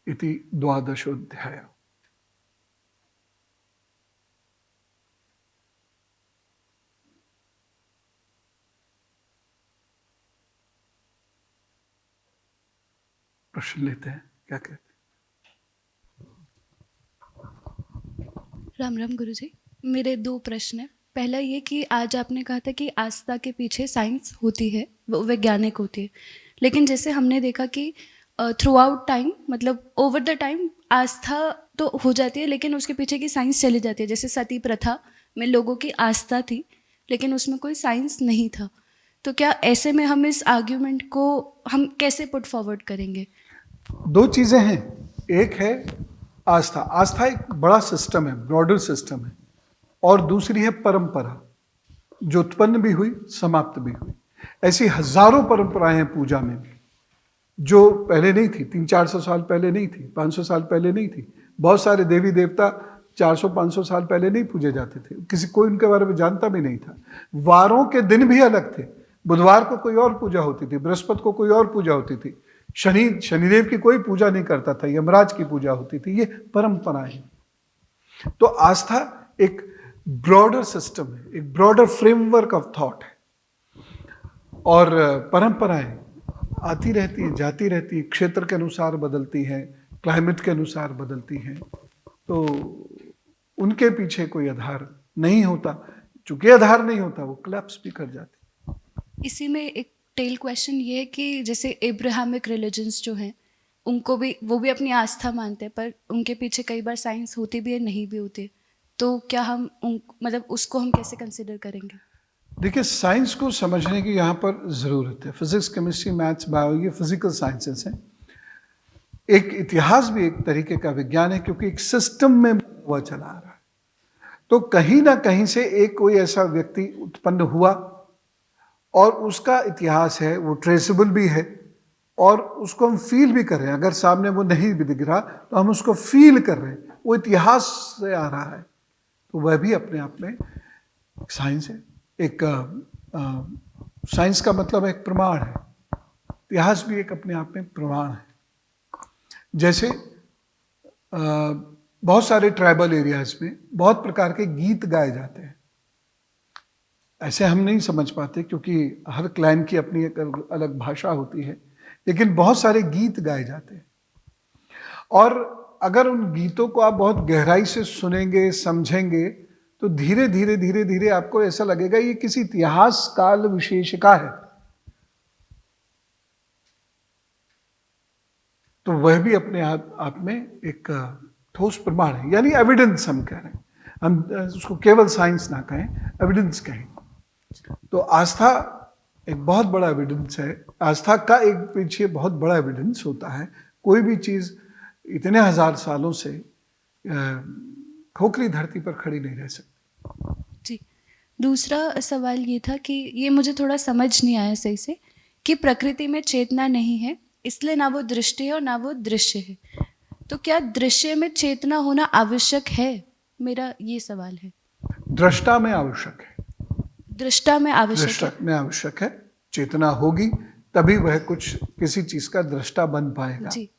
इति द्वादशोऽध्याय। प्रश्न लेते हैं, क्या कहते हैं? राम राम गुरुजी, मेरे दो प्रश्न हैं। पहला ये कि आज आपने कहा था कि आस्था के पीछे साइंस होती है, वो वैज्ञानिक होती है, लेकिन जैसे हमने देखा कि थ्रू आउट टाइम, मतलब ओवर द टाइम आस्था तो हो जाती है लेकिन उसके पीछे की साइंस चली जाती है। जैसे सती प्रथा में लोगों की आस्था थी लेकिन उसमें कोई साइंस नहीं था, तो क्या ऐसे में हम इस आर्ग्यूमेंट को हम कैसे पुट फॉरवर्ड करेंगे? दो चीजें हैं, एक है आस्था, आस्था एक बड़ा सिस्टम है, ब्रॉडर सिस्टम है, और दूसरी है परंपरा, जो उत्पन्न भी हुई समाप्त भी हुई। ऐसी हजारों परंपराएं हैं पूजा में भी, जो पहले नहीं थी, 300-400 साल पहले नहीं थी, 500 साल पहले नहीं थी। बहुत सारे देवी देवता 400-500 साल पहले नहीं पूजे जाते थे, किसी कोई उनके बारे में जानता भी नहीं था। वारों के दिन भी अलग थे, बुधवार को कोई और पूजा होती थी, बृहस्पति को कोई और पूजा होती थी, शनिदेव की कोई पूजा नहीं करता था, यमराज की पूजा होती थी। ये परंपराएं। तो आस्था एक ब्रॉडर सिस्टम है, एक ब्रॉडर फ्रेमवर्क ऑफ थॉट है, और परंपराएं आती रहती हैं, जाती रहती हैं, क्षेत्र के अनुसार बदलती हैं, क्लाइमेट के अनुसार बदलती हैं, तो उनके पीछे कोई आधार नहीं होता। चूंकि आधार नहीं होता, वो कोलैप्स भी कर जाती। इसी में एक टेल क्वेश्चन ये है कि जैसे एब्राहमिक रिलीजन्स जो हैं, उनको भी, वो भी अपनी आस्था मानते हैं, पर उनके पीछे कई बार साइंस होती भी है, नहीं भी होती, तो क्या हम मतलब उसको हम कैसे कंसिडर करेंगे? देखिए, साइंस को समझने की यहाँ पर ज़रूरत है। फिजिक्स, केमिस्ट्री, मैथ्स, बायो, ये फिजिकल साइंसेस हैं। एक इतिहास भी एक तरीके का विज्ञान है, क्योंकि एक सिस्टम में हुआ चला आ रहा है। तो कहीं ना कहीं से एक कोई ऐसा व्यक्ति उत्पन्न हुआ और उसका इतिहास है, वो ट्रेसेबल भी है, और उसको हम फील भी कर रहे हैं। अगर सामने वो नहीं भी दिख रहा तो हम उसको फील कर रहे हैं, वो इतिहास से आ रहा है, तो वह भी अपने आप में साइंस है। एक साइंस का मतलब एक प्रमाण है, इतिहास भी एक अपने आप में प्रमाण है। जैसे बहुत सारे ट्राइबल एरियाज में बहुत प्रकार के गीत गाए जाते हैं। ऐसे हम नहीं समझ पाते, क्योंकि हर क्लैन की अपनी एक अलग भाषा होती है, लेकिन बहुत सारे गीत गाए जाते हैं। और अगर उन गीतों को आप बहुत गहराई से सुनेंगे, समझेंगे, तो धीरे धीरे धीरे धीरे आपको ऐसा लगेगा ये किसी इतिहास काल विशेष का है। तो वह भी अपने आप में एक ठोस प्रमाण है, यानी एविडेंस हम कह रहे हैं। हम उसको केवल साइंस ना कहें, एविडेंस कहें। तो आस्था एक बहुत बड़ा एविडेंस है। आस्था का एक पीछे बहुत बड़ा एविडेंस होता है। कोई भी चीज इतने हजार सालों से खोखली धरती पर खड़ी नहीं रह सकती। जी, दूसरा सवाल ये था कि ये मुझे थोड़ा समझ नहीं आया सही से, कि प्रकृति में चेतना नहीं है, इसलिए ना वो दृष्टि है और ना वो दृश्य है, तो क्या दृश्य में चेतना होना आवश्यक है? मेरा ये सवाल है। दृष्टा में आवश्यक है, दृष्टा में आवश्यक दृष्टा है। में आवश्यक है। चेतना होगी तभी वह कुछ किसी चीज का दृष्टा बन पाएगा। जी,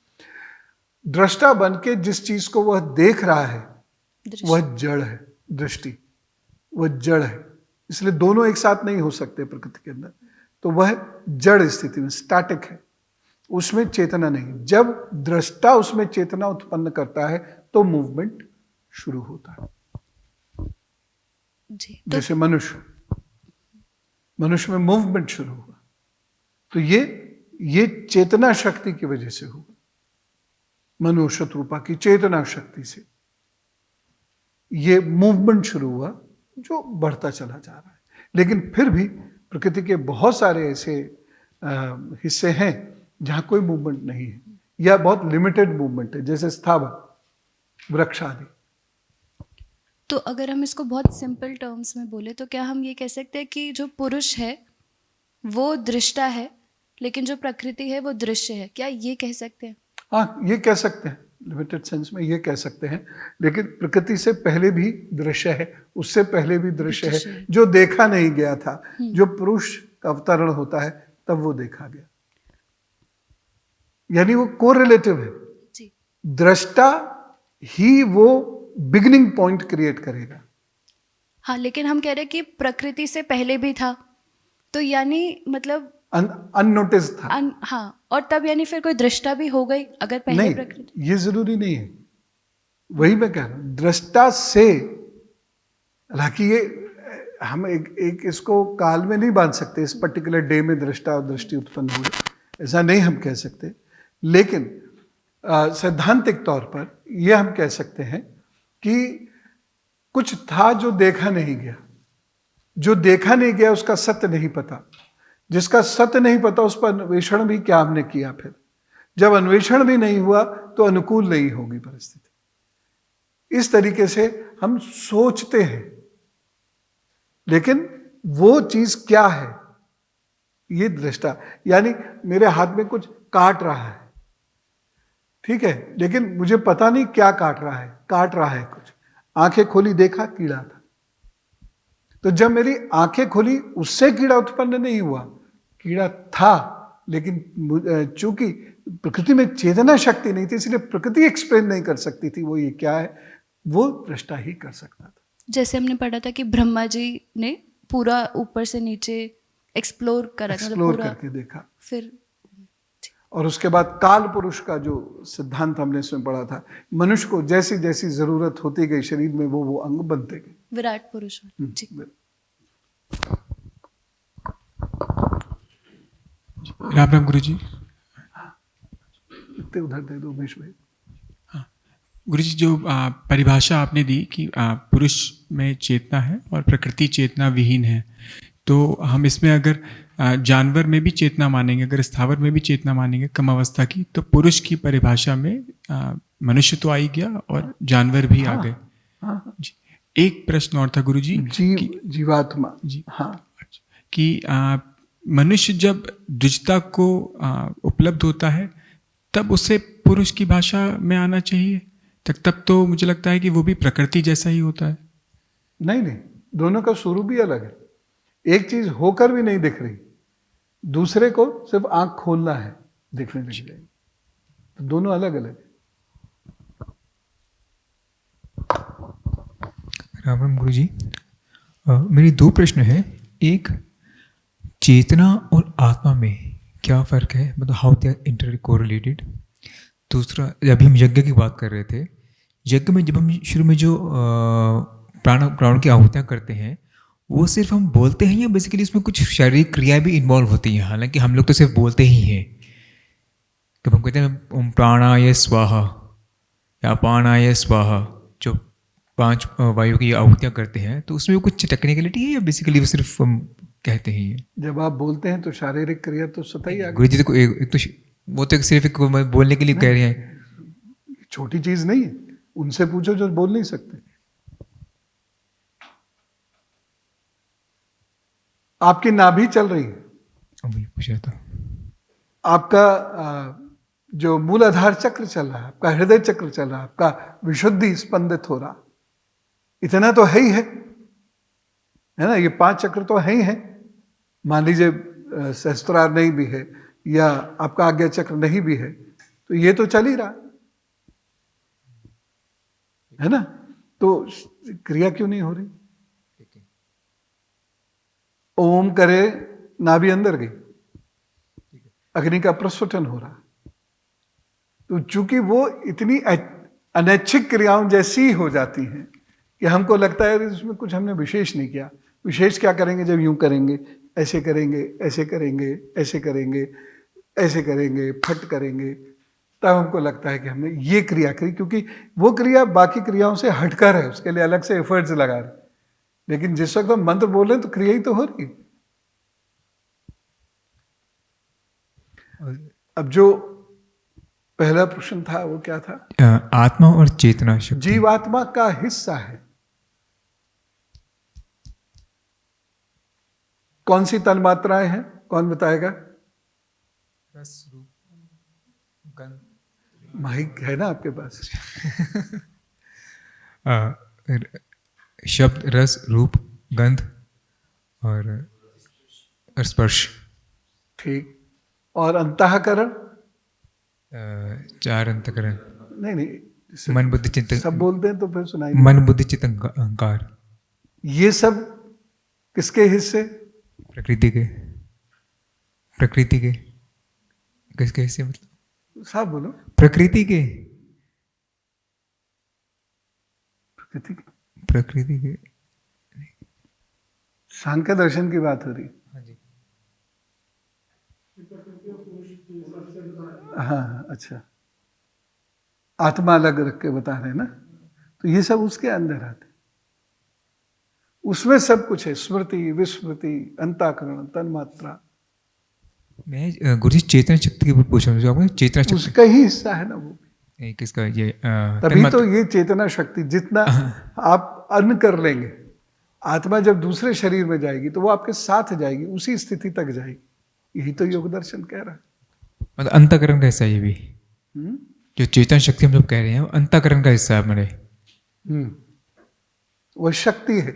दृष्टा बन के जिस चीज को वह देख रहा है दृश्य। वह जड़ है, दृष्टि वह जड़ है, इसलिए दोनों एक साथ नहीं हो सकते प्रकृति के अंदर। तो वह जड़ स्थिति में स्टैटिक है, उसमें चेतना नहीं। जब दृष्टा उसमें चेतना उत्पन्न करता है तो मूवमेंट शुरू होता है। जी, तो जैसे मनुष्य में मूवमेंट शुरू हुआ, तो ये चेतना शक्ति की वजह से हुआ। मनु शत्रुपा की चेतना शक्ति से ये मूवमेंट शुरू हुआ, जो बढ़ता चला जा रहा है। लेकिन फिर भी प्रकृति के बहुत सारे ऐसे हिस्से हैं जहां कोई मूवमेंट नहीं है, या बहुत लिमिटेड मूवमेंट है, जैसे स्थावर, वृक्ष आदि। तो अगर हम इसको बहुत सिंपल टर्म्स में बोले, तो क्या हम ये कह सकते हैं कि जो पुरुष है वो दृष्टा है लेकिन जो प्रकृति है वो दृश्य है, क्या ये कह सकते हैं? हाँ, ये कह सकते हैं, लिमिटेड सेंस में ये कह सकते हैं, लेकिन प्रकृति से पहले भी दृश्य है, उससे पहले भी दृश्य दृश्य है, है। जो देखा नहीं गया था। जो पुरुष का अवतरण होता है तब वो देखा गया, यानी वो कोरिलेटिव है। जी। दृष्टा ही वो बिगिनिंग पॉइंट क्रिएट करेगा। हाँ, लेकिन हम कह रहे हैं कि प्रकृति से पहले भी था, तो यानी मतलब अननोटिस था। हाँ, और तब यानी फिर कोई दृष्टा भी हो गई अगर पहले नहीं, प्रकृति। ये जरूरी नहीं है, वही मैं कह रहा हूं, दृष्टा से। हालांकि ये हम एक इसको काल में नहीं बांध सकते, इस पर्टिकुलर डे में दृष्टा और दृष्टि उत्पन्न हुई, ऐसा नहीं हम कह सकते। लेकिन सैद्धांतिक तौर पर यह हम कह सकते हैं कि कुछ था जो देखा नहीं गया। जो देखा नहीं गया उसका सत्य नहीं पता, जिसका सत्य नहीं पता उस पर अन्वेषण भी क्या हमने किया। फिर जब अन्वेषण भी नहीं हुआ तो अनुकूल नहीं होगी परिस्थिति। इस तरीके से हम सोचते हैं, लेकिन वो चीज क्या है, ये दृष्टा। यानी मेरे हाथ में कुछ काट रहा है, ठीक है, लेकिन मुझे पता नहीं क्या काट रहा है, काट रहा है कुछ। आंखें खोली, देखा कीड़ा था। तो जब मेरी आंखें खोली उससे कीड़ा उत्पन्न नहीं हुआ, कीड़ा था, लेकिन चूंकि प्रकृति में चेतना शक्ति नहीं थी, इसलिए प्रकृति एक्सप्लेन नहीं कर सकती थी वो ये क्या है, वो दृष्टा ही कर सकता था। जैसे हमने पढ़ा था कि ब्रह्मा जी ने पूरा ऊपर से नीचे एक्सप्लोर करा, मतलब एक्सप्लोर पूरा करके देखा। फिर और उसके बाद काल पुरुष का जो सिद्धांत हमने इसमें पढ़ा था, मनुष्य को जैसी जैसी जरूरत होती गई शरीर में वो अंग बनते गए। विराट पुरुष। जी। राम राम गुरु जी। इतने उधर दे दो उमेश भाई। गुरु जी, जो परिभाषा आपने दी कि पुरुष में चेतना है और प्रकृति चेतना विहीन है, तो हम इसमें अगर जानवर में भी चेतना मानेंगे, अगर स्थावर में भी चेतना मानेंगे कम अवस्था की, तो पुरुष की परिभाषा में मनुष्य तो आ ही गया और जानवर भी आ गए। जी। एक प्रश्न और था गुरु जी, जीवात्मा। जी, हाँ, कि मनुष्य जब द्विजता को उपलब्ध होता है तब उसे पुरुष की भाषा में आना चाहिए, तब तो मुझे लगता है कि वो भी प्रकृति जैसा ही होता है। नहीं नहीं, दोनों का स्वरूप भी अलग है। एक चीज होकर भी नहीं दिख रही, दूसरे को सिर्फ आंख खोलना है, दिखने लग जाएगी। तो दोनों अलग अलग है। राम राम गुरु जी, मेरी दो प्रश्न हैं। एक, चेतना और आत्मा में क्या फ़र्क है, मतलब how they are inter correlated. दूसरा, अभी हम यज्ञ की बात कर रहे थे, यज्ञ में जब हम शुरू में जो प्राणों की आहुतियाँ करते हैं, वो सिर्फ हम बोलते हैं या बेसिकली उसमें कुछ शारीरिक क्रिया भी इन्वॉल्व होती हैं? हालांकि हम लोग तो सिर्फ बोलते ही हैं। जब हम कहते हैं ओम प्राणाय स्वाहा या अपानाय स्वाहा, जो 5 वायु की आहुतियाँ करते हैं, तो उसमें कुछ टेक्निकलिटी है या बेसिकली वो सिर्फ हम कहते ही हैं? जब आप बोलते हैं तो शारीरिक क्रिया तो स्वतः ही आ गई। गुरु जी, तो एक तो वो तो सिर्फ एक बोलने के लिए कह रहे हैं। छोटी चीज नहीं है, उनसे पूछो जो बोल नहीं सकते। आपकी नाभि चल रही है, वही पूछ रहा था। आपका जो मूलाधार चक्र चल रहा है, आपका हृदय चक्र चल रहा है, आपका विशुद्धि स्पंदित हो रहा, इतना तो है ही है ना। ये 5 चक्र तो है ही है। मान लीजिए सहस्त्रार नहीं भी है या आपका आज्ञा चक्र नहीं भी है, तो ये तो चल ही रहा है ना। तो क्रिया क्यों नहीं हो रही? ओम करे, नाभि अंदर गई, अग्नि का प्रस्फुटन हो रहा। तो चूंकि वो इतनी अनैच्छिक क्रियाओं जैसी हो जाती हैं कि हमको लगता है इसमें कुछ हमने विशेष नहीं किया। विशेष क्या करेंगे जब यूं करेंगे, ऐसे करेंगे, ऐसे करेंगे, ऐसे करेंगे, ऐसे करेंगे, फट करेंगे, तब हमको लगता है कि हमने ये क्रिया करी, क्योंकि वो क्रिया बाकी क्रियाओं से हटकर है, उसके लिए अलग से एफर्ट्स लगा रहे। लेकिन जिस वक्त हम मंत्र बोल रहे हैं तो क्रिया ही तो हो रही। अब जो पहला प्रश्न था वो क्या था? आत्मा और चेतना शक्ति जीवात्मा का हिस्सा है। कौन सी तन्मात्राएं हैं, कौन बताएगा? रस रूप गंध माइक है ना आपके पास? शब्द रस रूप गंध और स्पर्श। ठीक। और अंतःकरण? चार अंतकरण। नहीं, जैसे मन बुद्धि चित्त सब बोलते हैं तो फिर सुनाई नहीं। मन बुद्धि चित्त अहंकार। ये सब किसके हिस्से? प्रकृति के। प्रकृति के किसके हिस्से मतलब? साफ बोलो। प्रकृति के। प्रकृति के। प्रकृति के। सांख्य दर्शन की बात हो रही है। हाँ जी। हाँ, अच्छा। आत्मा अलग रख के बता रहे हैं ना, तो ये सब उसके अंदर आते, उसमें सब कुछ है। स्मृति, विस्मृति, अंतःकरण, तन्मात्रा। मैं गुरु जी चेतना शक्ति के ऊपर पूछ रहा हूँ, जो आपने चेतना शक्ति उसका ही हिस्सा है ना वो। किसका ये तभी तो ये चेतना शक्ति जितना आप अन्न कर लेंगे, आत्मा जब दूसरे शरीर में जाएगी तो वो आपके साथ जाएगी, उसी स्थिति तक जाएगी। यही तो योग दर्शन कह रहा है। मतलब अंतःकरण का हिस्सा है ये भी। जो चेतन शक्ति हम लोग कह रहे हैं वो अंतःकरण का हिस्सा है हमारे। वो शक्ति है।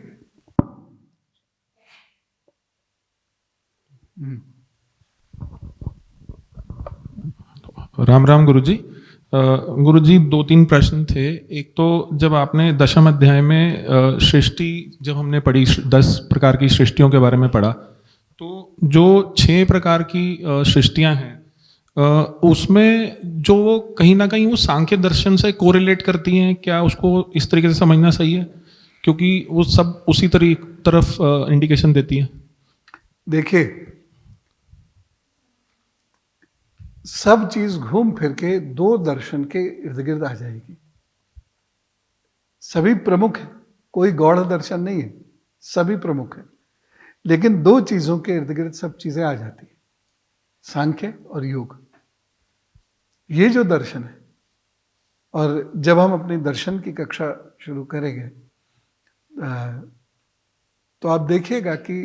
राम राम गुरुजी। गुरुजी 2-3 प्रश्न थे। एक तो जब आपने दशम अध्याय में सृष्टि जब हमने पढ़ी, 10 प्रकार की सृष्टियों के बारे में पढ़ा, तो जो 6 प्रकार की सृष्टियां हैं उसमें जो वो कहीं ना कहीं वो सांख्य दर्शन से कोरिलेट करती हैं क्या? उसको इस तरीके से समझना सही है? क्योंकि वो सब उसी तरफ इंडिकेशन देती है। देखिए, सब चीज घूम फिर के 2 दर्शन के इर्द गिर्द आ जाएगी। सभी प्रमुख है, कोई गौड़ दर्शन नहीं है, सभी प्रमुख है, लेकिन 2 चीजों के इर्द गिर्द सब चीजें आ जाती है, सांख्य और योग। ये जो दर्शन है, और जब हम अपनी दर्शन की कक्षा शुरू करेंगे तो आप देखिएगा कि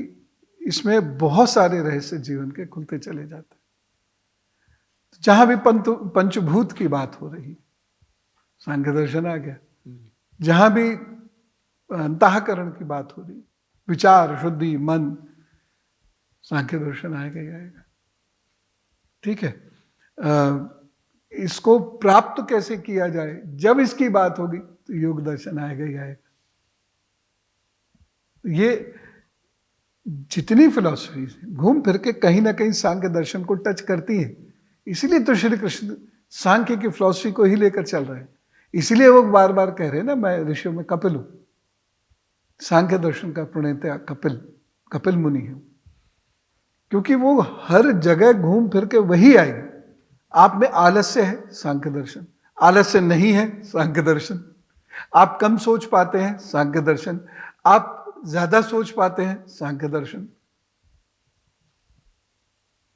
इसमें बहुत सारे रहस्य जीवन के खुलते चले जाते हैं। जहां भी पंचभूत की बात हो रही, सांख्य दर्शन आ गया। जहां भी अंतःकरण की बात हो रही, विचार, शुद्धि, मन, सांख्य दर्शन आएगा ही आएगा। ठीक है। इसको प्राप्त कैसे किया जाए, जब इसकी बात होगी तो योग दर्शन आएगा ही आएगा। ये जितनी फिलॉसफी घूम फिर के कहीं ना कहीं सांख्य दर्शन को टच करती है। इसीलिए तो श्री कृष्ण सांख्य की फिलॉसफी को ही लेकर चल रहे हैं। इसीलिए वो बार बार कह रहे हैं ना, मैं ऋषियों में कपिल हूं, सांख्य दर्शन का प्रणेता कपिल मुनि है, क्योंकि वो हर जगह घूम फिर के वही आएगी। आप में आलस्य है, सांख्य दर्शन। आलस्य नहीं है, सांख्य दर्शन। आप कम सोच पाते हैं, सांख्य दर्शन। आप ज्यादा सोच पाते हैं, सांख्य दर्शन।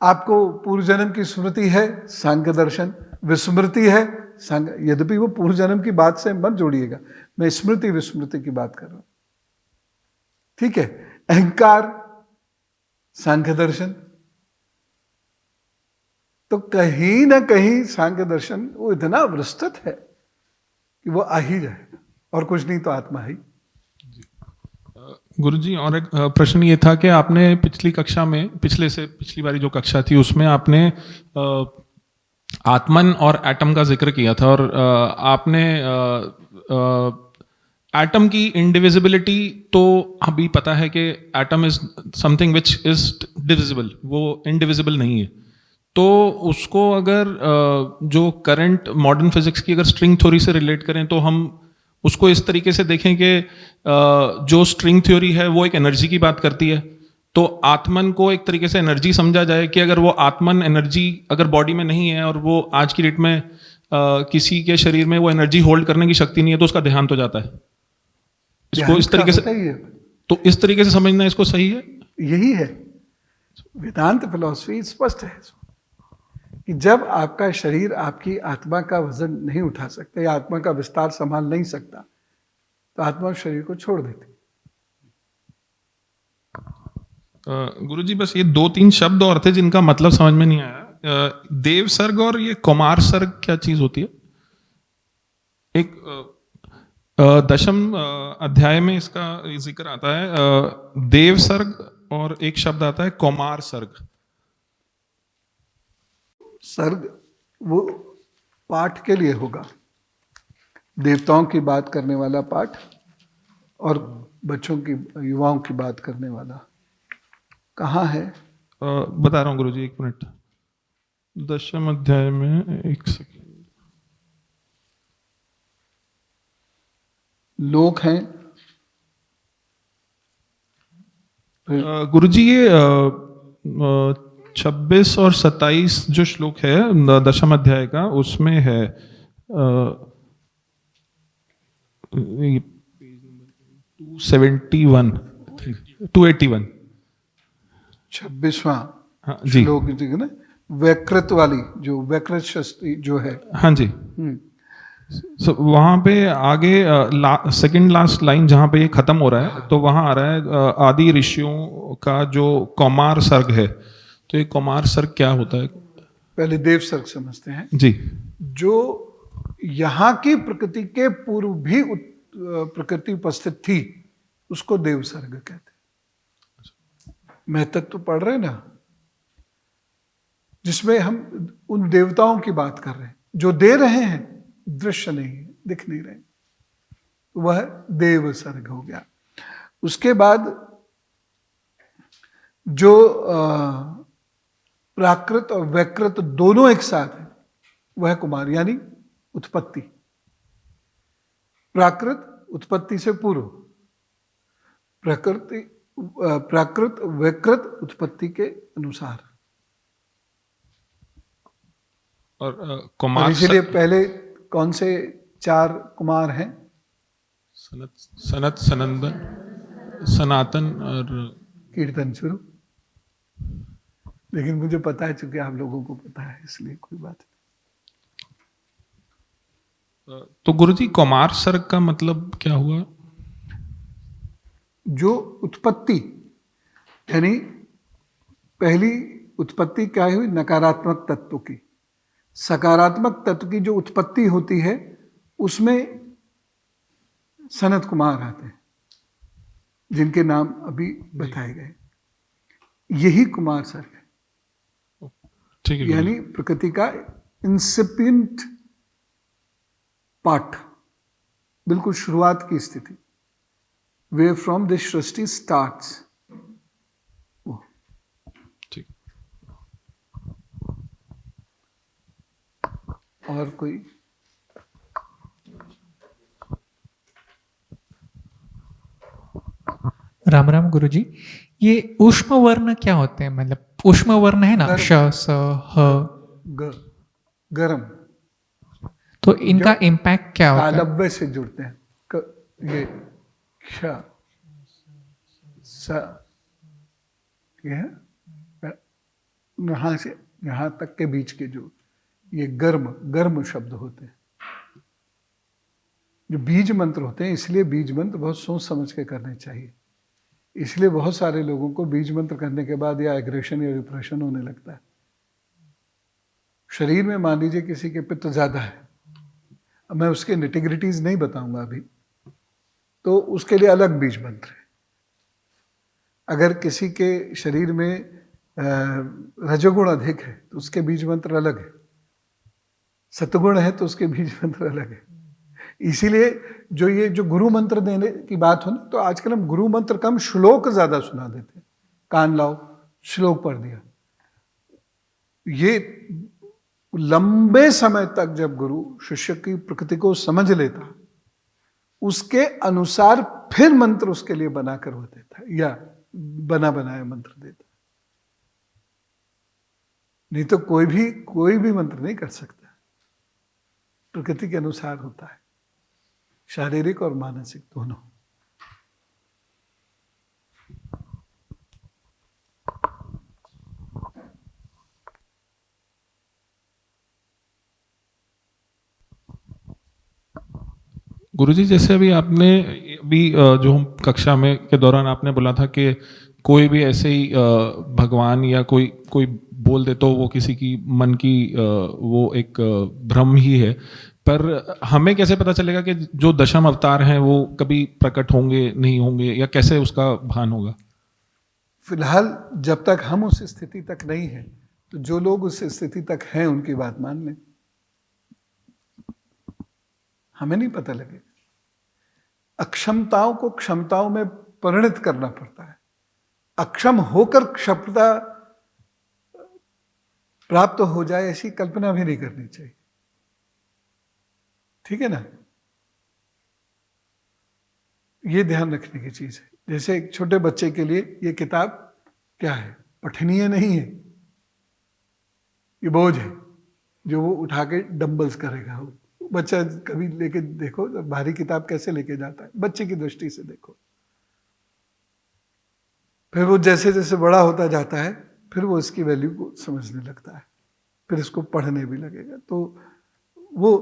आपको पूर्व जन्म की स्मृति है, सांख्य दर्शन। विस्मृति है, यद्यपि वो पूर्व जन्म की बात से मत जोड़िएगा, मैं स्मृति विस्मृति की बात कर रहा हूं। ठीक है। अहंकार, सांख्य दर्शन। तो कहीं ना कहीं सांख्य दर्शन वो इतना विस्तृत है कि वो आ ही जाएगा, और कुछ नहीं तो आत्मा ही। गुरुजी, और एक प्रश्न ये था कि आपने पिछली कक्षा में, पिछली बारी जो कक्षा थी उसमें आपने आत्मन और एटम का जिक्र किया था, और आपने एटम की इंडिविजिबिलिटी तो अभी पता है कि atom is something which is divisible, वो इंडिविजिबल नहीं है। तो उसको अगर जो करंट मॉडर्न फिजिक्स की अगर स्ट्रिंग थ्योरी से रिलेट करें तो हम उसको इस तरीके से देखें कि जो स्ट्रिंग थ्योरी है वो एक एनर्जी की बात करती है, तो आत्मन को एक तरीके से एनर्जी समझा जाए कि अगर वो आत्मन एनर्जी अगर बॉडी में नहीं है और वो आज की डेट में किसी के शरीर में वो एनर्जी होल्ड करने की शक्ति नहीं है, तो उसका देहांत हो जाता है। इसको इस तरीके से, तो इस तरीके से समझना इसको सही है? यही है वेदांत फिलॉसफी। स्पष्ट है कि जब आपका शरीर आपकी आत्मा का वजन नहीं उठा सकता या आत्मा का विस्तार संभाल नहीं सकता, तो आत्मा शरीर को छोड़ देती। गुरुजी, बस ये 2-3 शब्द और थे जिनका मतलब समझ में नहीं आया देव सर्ग और ये कुमार सर्ग क्या चीज होती है? एक दशम अध्याय में इसका जिक्र आता है देव सर्ग, और एक शब्द आता है कुमार सर्ग। सर्ग वो पाठ के लिए होगा, देवताओं की बात करने वाला पाठ और बच्चों की, युवाओं की बात करने वाला। कहाँ है? बता रहा हूँ गुरुजी, एक मिनट। दशम अध्याय में, एक सेकंड। लोक हैं गुरुजी ये 26 और 27 जो श्लोक है दशम अध्याय का, उसमें है 281 26वां हाँ जी, श्लोक ना, वैकृत वाली, जो वैकृत शस्त्री जो है। हाँ जी। So, वहां पे आगे सेकंड लास्ट लाइन जहां पे ये खत्म हो रहा है, तो वहां आ रहा है आदि ऋषियों का जो कौमार सर्ग है। तो ये कौमार सर्ग क्या होता है? पहले देव सर्ग समझते हैं। जी, जो यहाँ की प्रकृति के पूर्व भी प्रकृति उपस्थित थी, उसको देव सर्ग कहते हैं। महतत्व तो पढ़ रहे ना, जिसमें हम उन देवताओं की बात कर रहे हैं जो दे रहे हैं, दृश्य नहीं है, दिख नहीं रहे, वह देव सर्ग हो गया। उसके बाद जो प्राकृत और वैकृत दोनों एक साथ है, वह कुमार, यानी उत्पत्ति। प्राकृत उत्पत्ति से पूर्व, प्राकृत वैकृत उत्पत्ति के अनुसार। और कुमार इसलिए पहले कौन से 4 कुमार हैं? सनत, सनंदन, सनातन और कीर्तन शुरू। लेकिन मुझे पता है, चूंकि आप लोगों को पता है, इसलिए कोई बात नहीं। तो गुरुजी कुमार सर्ग का मतलब क्या हुआ? जो उत्पत्ति, यानी पहली उत्पत्ति क्या हुई? नकारात्मक तत्व की। सकारात्मक तत्व की जो उत्पत्ति होती है, उसमें सनत कुमार आते हैं, जिनके नाम अभी बताए गए। यही कुमार सर्ग है। ठीक है, यानी प्रकृति का इंसिपिएंट पार्ट, बिल्कुल शुरुआत की स्थिति, way from this Srishti starts. ठीक। और कोई? राम राम गुरुजी, ये ऊष्म वर्ण क्या होते हैं? मतलब ऊष्म वर्ण है ना, श, स, ह, गरम। तो इनका इम्पैक्ट क्या होता है? तालव्य से जुड़ते हैं। ये क्ष, स, ये है यहाँ से यहाँ तक के बीच के जो ये गर्म शब्द होते हैं, जो बीज मंत्र होते हैं। इसलिए बीज मंत्र बहुत सोच समझ के करने चाहिए। इसलिए बहुत सारे लोगों को बीज मंत्र करने के बाद या एग्रेशन या डिप्रेशन होने लगता है। शरीर में मान लीजिए किसी के पित्त ज्यादा है, अब मैं उसके निटिग्रिटीज नहीं बताऊंगा अभी, तो उसके लिए अलग बीज मंत्र है। अगर किसी के शरीर में रजोगुण अधिक है तो उसके बीज मंत्र अलग है, सतगुण है तो उसके बीज मंत्र अलग है। इसीलिए जो गुरु मंत्र देने की बात हो ना, तो आजकल हम गुरु मंत्र कम, श्लोक ज्यादा सुना देते हैं। कान लाओ, श्लोक पढ़ दिया। ये लंबे समय तक जब गुरु शिष्य की प्रकृति को समझ लेता, उसके अनुसार फिर मंत्र उसके लिए बनाकर वो देता, या बना बनाया मंत्र देता। नहीं तो कोई भी मंत्र नहीं कर सकता। प्रकृति के अनुसार होता है, शारीरिक और मानसिक दोनों। गुरुजी, जैसे अभी जो हम कक्षा में के दौरान आपने बोला था कि कोई भी ऐसे ही भगवान या कोई बोल दे तो वो किसी की मन की वो एक भ्रम ही है। पर हमें कैसे पता चलेगा कि जो दशम अवतार हैं वो कभी प्रकट होंगे नहीं होंगे, या कैसे उसका भान होगा? फिलहाल जब तक हम उस स्थिति तक नहीं है, तो जो लोग उस स्थिति तक हैं उनकी बात मान लें, हमें नहीं पता लगेगा। अक्षमताओं को क्षमताओं में परिणत करना पड़ता है। अक्षम होकर क्षमता प्राप्त हो जाए ऐसी कल्पना भी नहीं करनी चाहिए, ठीक है ना? ये ध्यान रखने की चीज है। जैसे एक छोटे बच्चे के लिए ये किताब क्या है? पठनीय नहीं है, ये बोझ है जो वो उठा के डंबल्स करेगा। वो बच्चा कभी लेके देखो भारी किताब कैसे लेके जाता है, बच्चे की दृष्टि से देखो। फिर वो जैसे जैसे बड़ा होता जाता है, फिर वो इसकी वैल्यू को समझने लगता है, फिर इसको पढ़ने भी लगेगा। तो वो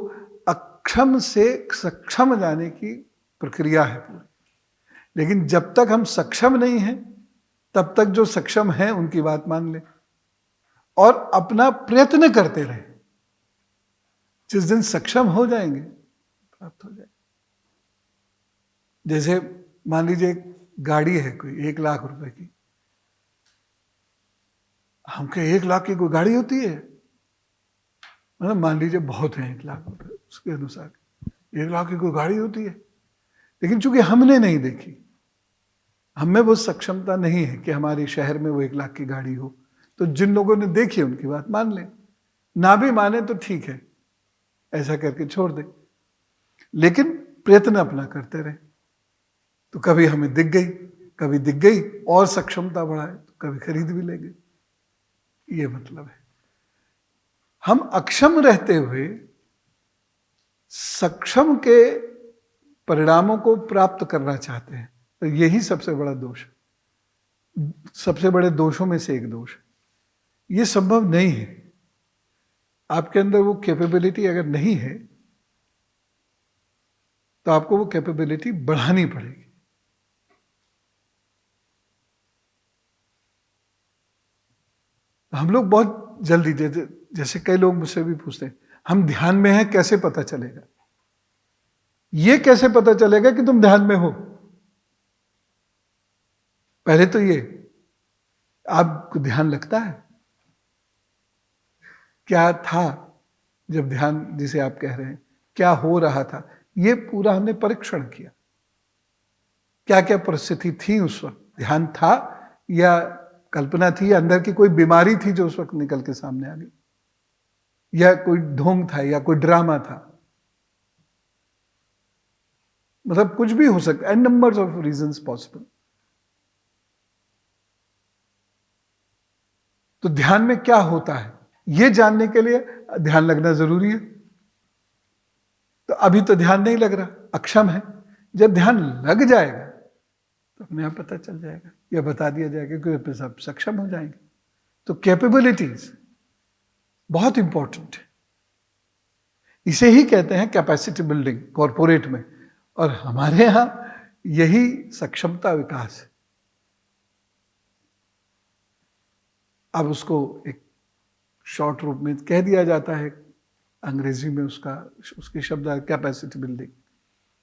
अक्षम से सक्षम जाने की प्रक्रिया है पूरी। लेकिन जब तक हम सक्षम नहीं हैं, तब तक जो सक्षम हैं उनकी बात मान लें और अपना प्रयत्न करते रहें। जिस दिन सक्षम हो जाएंगे, प्राप्त हो जाएगा। जैसे मान लीजिए एक गाड़ी है कोई 1 लाख रुपए की, हम कहे 1 लाख की कोई गाड़ी होती है? मतलब मान लीजिए बहुत है 1 लाख रुपए, उसके अनुसार 1 लाख की कोई गाड़ी होती है। लेकिन चूंकि हमने नहीं देखी, हमें वो सक्षमता नहीं है कि हमारे शहर में वो 1 लाख की गाड़ी हो, तो जिन लोगों ने देखी उनकी बात मान लें, ना भी माने तो ठीक है, ऐसा करके छोड़ दे। लेकिन प्रयत्न अपना करते रहे। तो कभी हमें दिख गई, कभी दिख गई और सक्षमता बढ़ाए तो कभी खरीद भी लेंगे। ये मतलब है। हम अक्षम रहते हुए सक्षम के परिणामों को प्राप्त करना चाहते हैं, तो यही सबसे बड़ा दोष है। सबसे बड़े दोषों में से एक दोष है। ये संभव नहीं है। आपके अंदर वो कैपेबिलिटी अगर नहीं है, तो आपको वो कैपेबिलिटी बढ़ानी पड़ेगी। हम लोग बहुत जल्दी, जैसे कई लोग मुझसे भी पूछते हैं, हम ध्यान में हैं, कैसे पता चलेगा? ये कैसे पता चलेगा कि तुम ध्यान में हो? पहले तो ये, आपको ध्यान लगता है? क्या था जब ध्यान, जिसे आप कह रहे हैं, क्या हो रहा था? ये पूरा हमने परीक्षण किया। क्या क्या परिस्थिति थी उस वक्त? ध्यान था या कल्पना थी, अंदर की कोई बीमारी थी जो उस वक्त निकल के सामने आ गई, या कोई ढोंग था, या कोई ड्रामा था? मतलब कुछ भी हो सकता है, n numbers of reasons possible. तो ध्यान में क्या होता है, यह जानने के लिए ध्यान लगना जरूरी है। तो अभी तो ध्यान नहीं लग रहा, अक्षम है। जब ध्यान लग जाएगा तो अपने आप पता चल जाएगा, या बता दिया जाएगा कि अपने सब सक्षम हो जाएंगे। तो कैपेबिलिटीज बहुत इंपॉर्टेंट है। इसे ही कहते हैं कैपेसिटी बिल्डिंग कॉरपोरेट में, और हमारे यहां यही सक्षमता विकास है। अब उसको एक शॉर्ट रूप में कह दिया जाता है, अंग्रेजी में उसके शब्द है कैपेसिटी बिल्डिंग।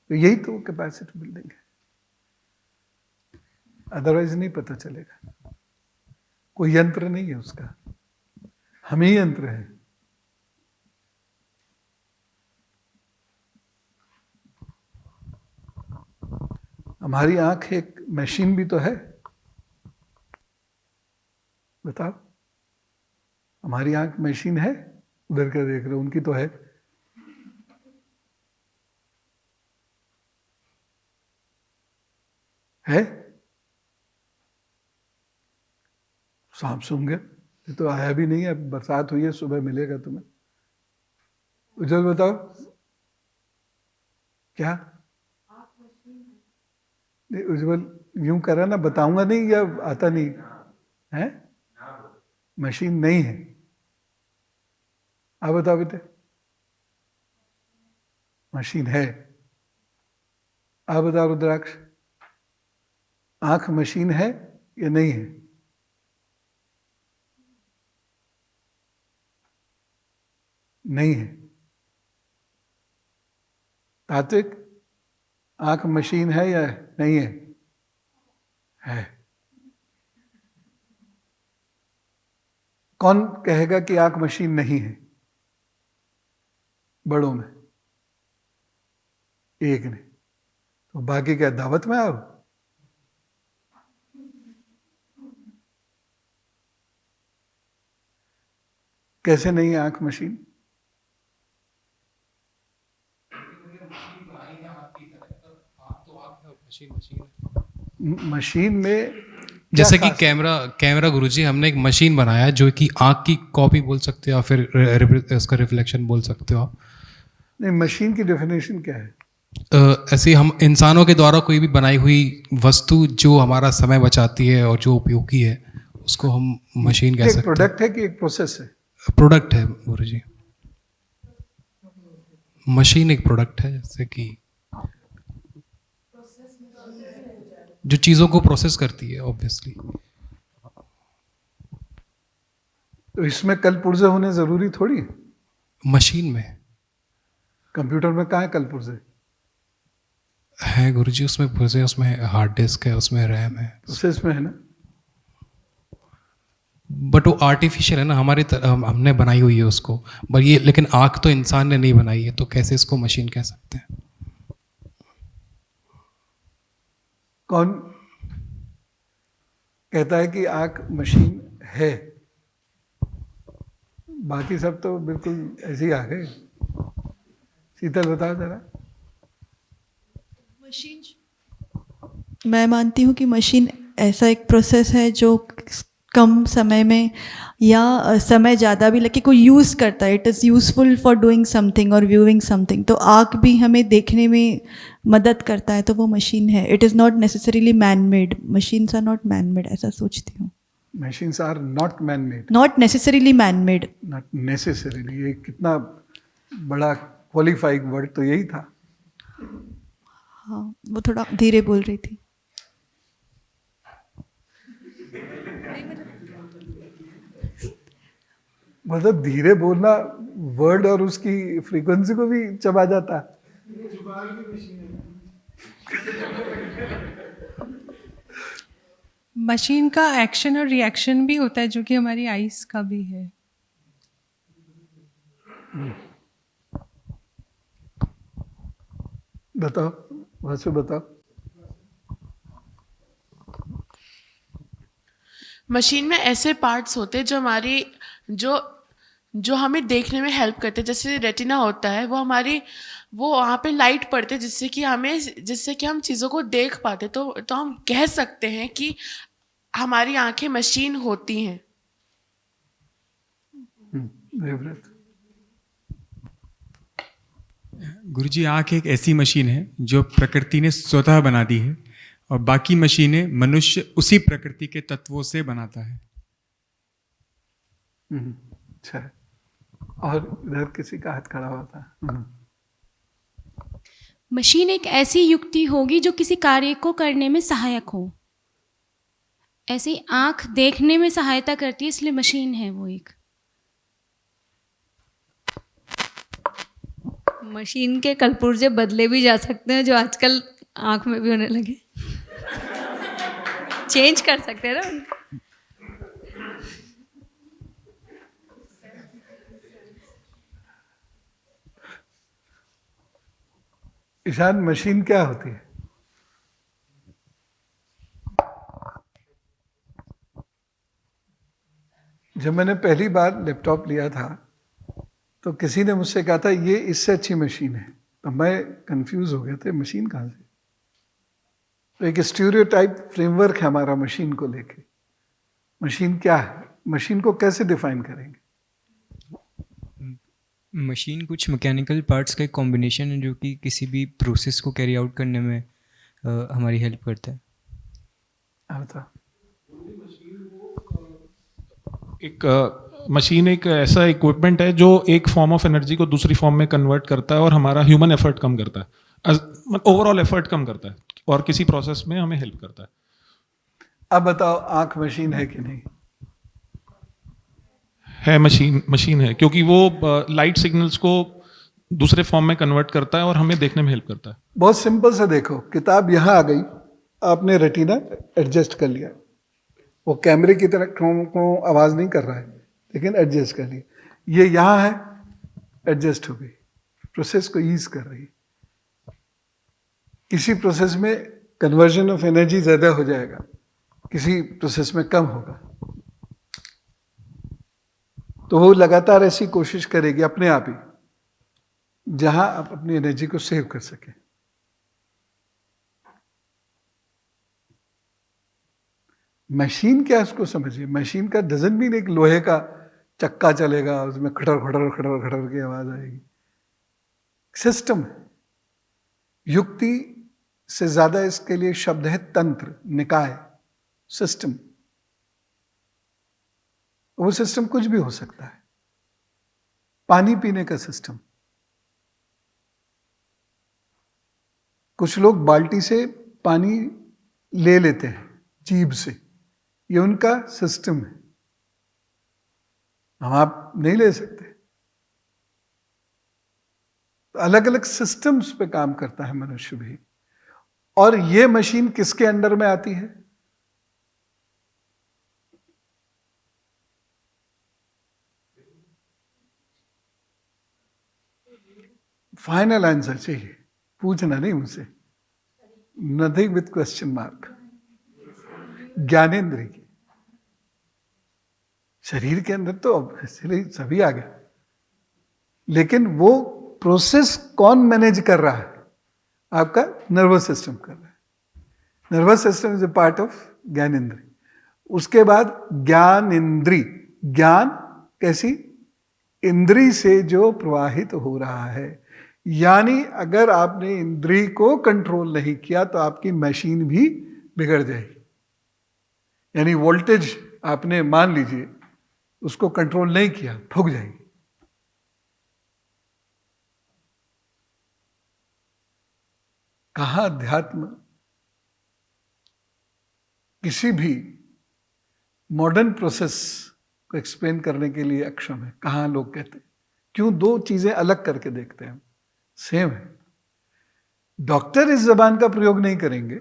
तो यही तो कैपेसिटी बिल्डिंग है, अदरवाइज नहीं पता चलेगा। कोई यंत्र नहीं है उसका, हम ही यंत्र है। हमारी आंख एक मशीन भी तो है, बताओ। हमारी आंख मशीन है, उधर क्या देख रहे हो, उनकी तो है। सांप सूंघ गया, ये तो आया भी नहीं है, बरसात हुई है, सुबह मिलेगा तुम्हें। उज्जवल बताओ क्या? नहीं, उज्जवल यूं करा ना, बताऊंगा नहीं या आता नहीं है? मशीन नहीं है। आप बताओ बेटे। मशीन है। आप बताओ रुद्राक्ष, आंख मशीन है या नहीं है? नहीं है। तात्विक, आंख मशीन है या नहीं है? है। कौन कहेगा कि आंख मशीन नहीं है? बड़ों में एक ने, तो बाकी क्या दावत में आओ? कैसे नहीं है आंख मशीन? मशीन में जैसे कि कैमरा गुरुजी, हमने एक मशीन बनाया जो कि आँख की कॉपी बोल सकते हो या फिर उसका रिफ्लेक्शन बोल सकते हो आप। नहीं, मशीन की डेफिनेशन क्या है? ऐसे ही हम इंसानों के द्वारा कोई भी बनाई हुई वस्तु जो हमारा समय बचाती है और जो उपयोगी है उसको हम मशीन कह एक सकते हैं। प्रोडक्ट है कि एक प्रोसेस है? प्रोडक्ट है गुरुजी, मशीन एक प्रोडक्ट है, जैसे कि जो चीज़ों को प्रोसेस करती है ऑब्वियसली। तो इसमें कल पुर्जे होने जरूरी थोड़ी है। मशीन में, कंप्यूटर में कहाँ है कल पुर्जे? है गुरुजी, उसमें पुर्जे, उसमें हार्ड डिस्क है, उसमें रैम है, प्रोसेस में है ना। बट वो आर्टिफिशियल है ना, हमने बनाई हुई है उसको। बट ये, लेकिन आँख तो इंसान ने नहीं बनाई है, तो कैसे इसको मशीन कह सकते हैं? कौन कहता है कि आंख मशीन है? बाकी सब तो बिल्कुल ऐसे ही आ गए। शीतल बताओ जरा। मशीन, मैं मानती हूँ कि मशीन ऐसा एक प्रोसेस है जो कम समय में या समय ज़्यादा भी लगे कोई यूज़ करता है। It is useful for doing something और व्यूइंग समथिंग। तो आँख भी हमें देखने में मदद करता है, तो वो मशीन है। It is not necessarily man made. Machines are not man made, ऐसा सोचती हूँ। Machines are not man made. Not necessarily man made. Not necessarily, ये कितना बड़ा क्वालिफाइंग वर्ड तो यही था। हाँ, वो थोड़ा धीरे बोल रही थी। मतलब धीरे बोलना वर्ड और उसकी फ्रीक्वेंसी को भी चबा जाता है। मशीन का एक्शन और रिएक्शन भी होता है, जो कि हमारी आइज का भी है। बताओ, वहां से बताओ। मशीन में ऐसे पार्ट्स होते हैं जो हमारी जो हमें देखने में हेल्प करते हैं। जैसे रेटिना होता है, वो वहाँ पे लाइट पड़ते हैं जिससे कि हम चीज़ों को देख पाते। तो हम कह सकते हैं कि हमारी आंखें मशीन होती हैं। गुरुजी, आँख एक ऐसी मशीन है जो प्रकृति ने स्वतः बना दी है, और बाकी मशीनें मनुष्य उसी प्रकृति के तत्वों से बनाता है। अच्छा, और इधर किसी का हाथ खड़ा हुआ था। मशीन एक ऐसी युक्ति होगी जो किसी कार्य को करने में सहायक हो। ऐसे ही आँख देखने में सहायता करती है, इसलिए मशीन है वो एक। मशीन के कलपुर्जे बदले भी जा सकते हैं, जो आजकल आँख में भी होने लगे। चेंज कर सकते हैं ना। ईशान, मशीन क्या होती है? जब मैंने पहली बार लैपटॉप लिया था तो किसी ने मुझसे कहा था ये इससे अच्छी मशीन है, तो मैं कंफ्यूज हो गया था, मशीन कहाँ से? तो एक स्टीरियोटाइप फ्रेमवर्क है हमारा मशीन को लेके। मशीन क्या है? मशीन को कैसे डिफाइन करेंगे? मशीन कुछ मैकेनिकल पार्ट्स का एक कॉम्बिनेशन है जो कि किसी भी प्रोसेस को कैरी आउट करने में हमारी हेल्प करता है। एक मशीन एक ऐसा इक्विपमेंट है जो एक फॉर्म ऑफ एनर्जी को दूसरी फॉर्म में कन्वर्ट करता है और हमारा ह्यूमन एफर्ट कम करता है, ओवरऑल एफर्ट कम करता है और किसी प्रोसेस में हमें हेल्प करता है। अब बताओ, आंख मशीन है कि नहीं? है, मशीन है, क्योंकि वो लाइट सिग्नल्स को दूसरे फॉर्म में कन्वर्ट करता है और हमें देखने में हेल्प करता है। बहुत सिंपल सा देखो, किताब यहाँ आ गई, आपने रेटिना एडजस्ट कर लिया, वो कैमरे की तरह को आवाज नहीं कर रहा है, लेकिन एडजस्ट कर लिया। ये यहाँ है, एडजस्ट हो गई, प्रोसेस को ईज कर रही है। किसी प्रोसेस में कन्वर्जन ऑफ एनर्जी ज्यादा हो जाएगा, किसी प्रोसेस में कम होगा, तो वो लगातार ऐसी कोशिश करेगी अपने आप ही, जहां आप अपनी एनर्जी को सेव कर सके। मशीन क्या है उसको समझिए। मशीन का डजंट मीन एक लोहे का चक्का चलेगा, उसमें खटर खटर खटर खटर की आवाज आएगी। सिस्टम है। युक्ति से ज्यादा इसके लिए शब्द है तंत्र, निकाय, सिस्टम। वो सिस्टम कुछ भी हो सकता है। पानी पीने का सिस्टम, कुछ लोग बाल्टी से पानी ले लेते हैं जीभ से, ये उनका सिस्टम है, हम आप नहीं ले सकते। तो अलग अलग सिस्टम्स पे काम करता है मनुष्य भी। और ये मशीन किसके अंडर में आती है? फाइनल आंसर चाहिए, पूछना नहीं मुझसे, नथिंग विथ क्वेश्चन मार्क। ज्ञानेंद्रिय की, शरीर के अंदर तो ऑब्वियसली सभी आ गया, लेकिन वो प्रोसेस कौन मैनेज कर रहा है? आपका नर्वस सिस्टम कर रहा है। Nervous system is a part of ज्ञानेंद्रिय। उसके बाद ज्ञानेंद्रिय, ज्ञान कैसी? इंद्रिय से जो प्रवाहित हो रहा है। यानी अगर आपने इंद्रिय को कंट्रोल नहीं किया तो आपकी मशीन भी बिगड़ जाएगी। यानी वोल्टेज आपने, मान लीजिए, उसको कंट्रोल नहीं किया, ठुक जाएगी। कहाँ अध्यात्म किसी भी मॉडर्न प्रोसेस को एक्सप्लेन करने के लिए अक्षम है? कहाँ लोग कहते हैं? क्यों दो चीजें अलग करके देखते हैं? सेम है। डॉक्टर इस जबान का प्रयोग नहीं करेंगे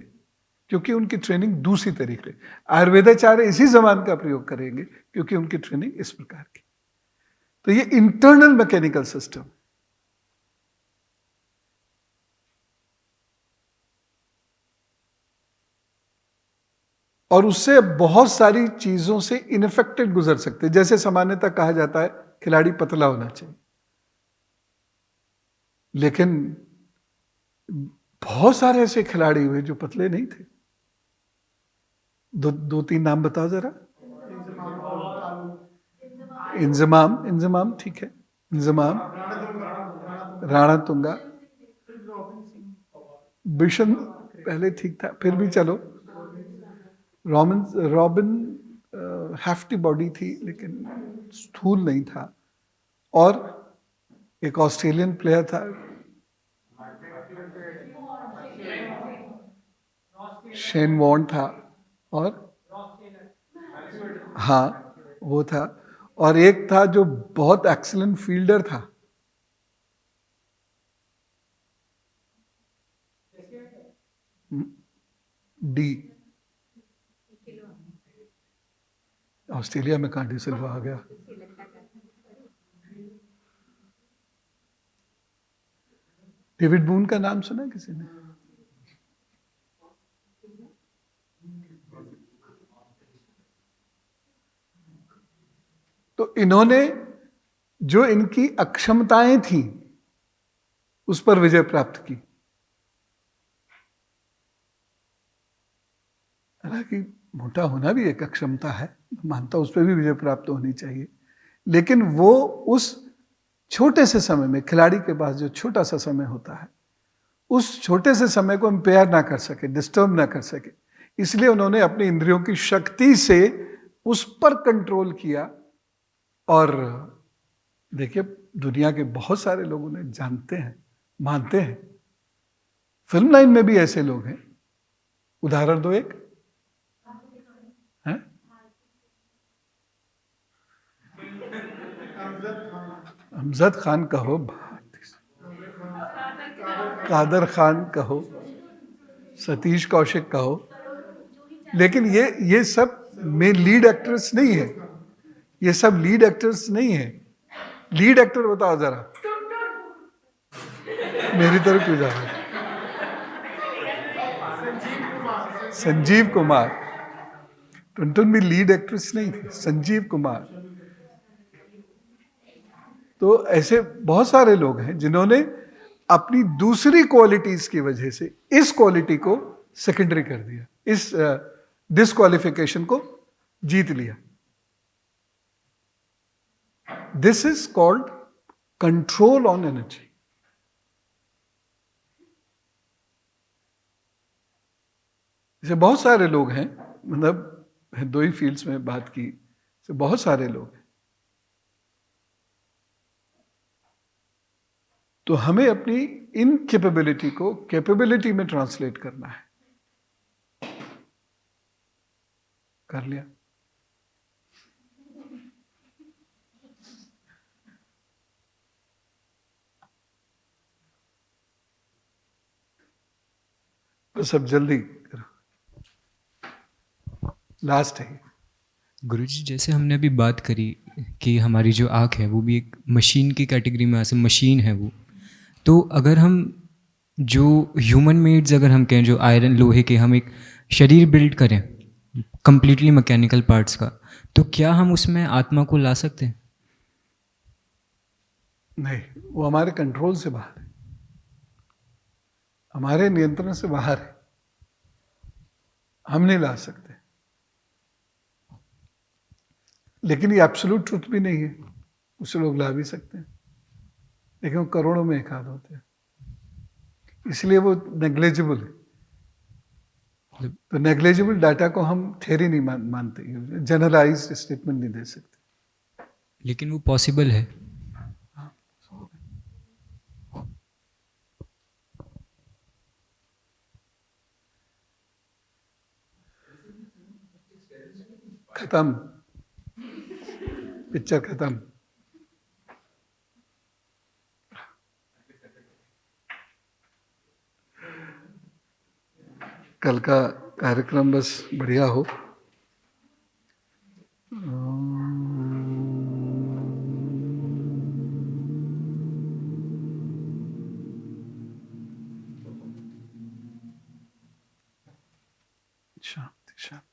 क्योंकि उनकी ट्रेनिंग दूसरी तरीके। आयुर्वेदाचार्य इसी जबान का प्रयोग करेंगे क्योंकि उनकी ट्रेनिंग इस प्रकार की। तो ये इंटरनल मैकेनिकल सिस्टम। और उससे बहुत सारी चीजों से इनफेक्टेड गुजर सकते हैं। जैसे सामान्यतः कहा जाता है खिलाड़ी पतला होना चाहिए, लेकिन बहुत सारे ऐसे खिलाड़ी हुए जो पतले नहीं थे। दो तीन नाम बताओ जरा। इंजमाम ठीक है, इंजमाम, राणा तुंगा, बिशन पहले ठीक था, फिर भी चलो। रॉबिन हैफ्टी बॉडी थी लेकिन स्थूल नहीं था। और एक ऑस्ट्रेलियन प्लेयर था, शेन वॉर्न था, और हाँ वो था। और एक था जो बहुत एक्सीलेंट फील्डर था, डी। ऑस्ट्रेलिया में कहाँ डी सिल्वा आ गया? डेविड बून का नाम सुना किसी ने? तो इन्होंने जो इनकी अक्षमताएं थी उस पर विजय प्राप्त की। हालांकि मोटा होना भी एक अक्षमता है, मानता उस पर भी विजय प्राप्त होनी चाहिए, लेकिन वो उस छोटे से समय में, खिलाड़ी के पास जो छोटा सा समय होता है, उस छोटे से समय को इम्पेयर ना कर सके, डिस्टर्ब ना कर सके, इसलिए उन्होंने अपनी इंद्रियों की शक्ति से उस पर कंट्रोल किया। और देखिए दुनिया के बहुत सारे लोग उन्हें जानते हैं, मानते हैं। फिल्म लाइन में भी ऐसे लोग हैं। उदाहरण दो एक है? हमजद खान कहो, कादर खान कहो, सतीश कौशिक कहो, लेकिन ये सब में लीड एक्टर्स नहीं है, ये सब लीड एक्टर्स नहीं है। लीड एक्टर बताओ जरा, मेरी तरफ क्यों जा रहा है? संजीव कुमार, टुनटुन में लीड एक्ट्रेस नहीं थी, संजीव कुमार। तो ऐसे बहुत सारे लोग हैं जिन्होंने अपनी दूसरी क्वालिटीज की वजह से इस क्वालिटी को सेकेंडरी कर दिया, इस डिस्क्वालिफिकेशन को जीत लिया। This is called control on energy. जैसे बहुत सारे लोग हैं, मतलब दो ही फील्ड्स में बात की, तो बहुत सारे लोग हैं। तो हमें अपनी इनकेपेबिलिटी को कैपेबिलिटी में ट्रांसलेट करना है। कर लिया। बस अब जल्दी करो, लास्ट है। गुरुजी, जैसे हमने अभी बात करी कि हमारी जो आँख है वो भी एक मशीन की कैटेगरी में, ऐसे मशीन है वो, तो अगर हम जो ह्यूमन मेड्स, अगर हम कहें जो आयरन लोहे के, हम एक शरीर बिल्ड करें कंप्लीटली मैकेनिकल पार्ट्स का, तो क्या हम उसमें आत्मा को ला सकते हैं? नहीं, वो हमारे कंट्रोल से बाहर है, हमारे नियंत्रण से बाहर है, हम नहीं ला सकते। लेकिन ये एब्सोल्यूट ट्रुथ भी नहीं है, कुछ लोग ला भी सकते हैं, लेकिन वो करोड़ों में एक आध होते हैं, इसलिए वो नेग्लेजिबल है। तो नेग्लेजिबल डाटा को हम थ्योरी नहीं मानते, जनरलाइज्ड स्टेटमेंट नहीं दे सकते। लेकिन वो पॉसिबल है। खत्म, पिक्चर खत्म। कल का कार्यक्रम बस बढ़िया हो। शांति शांति।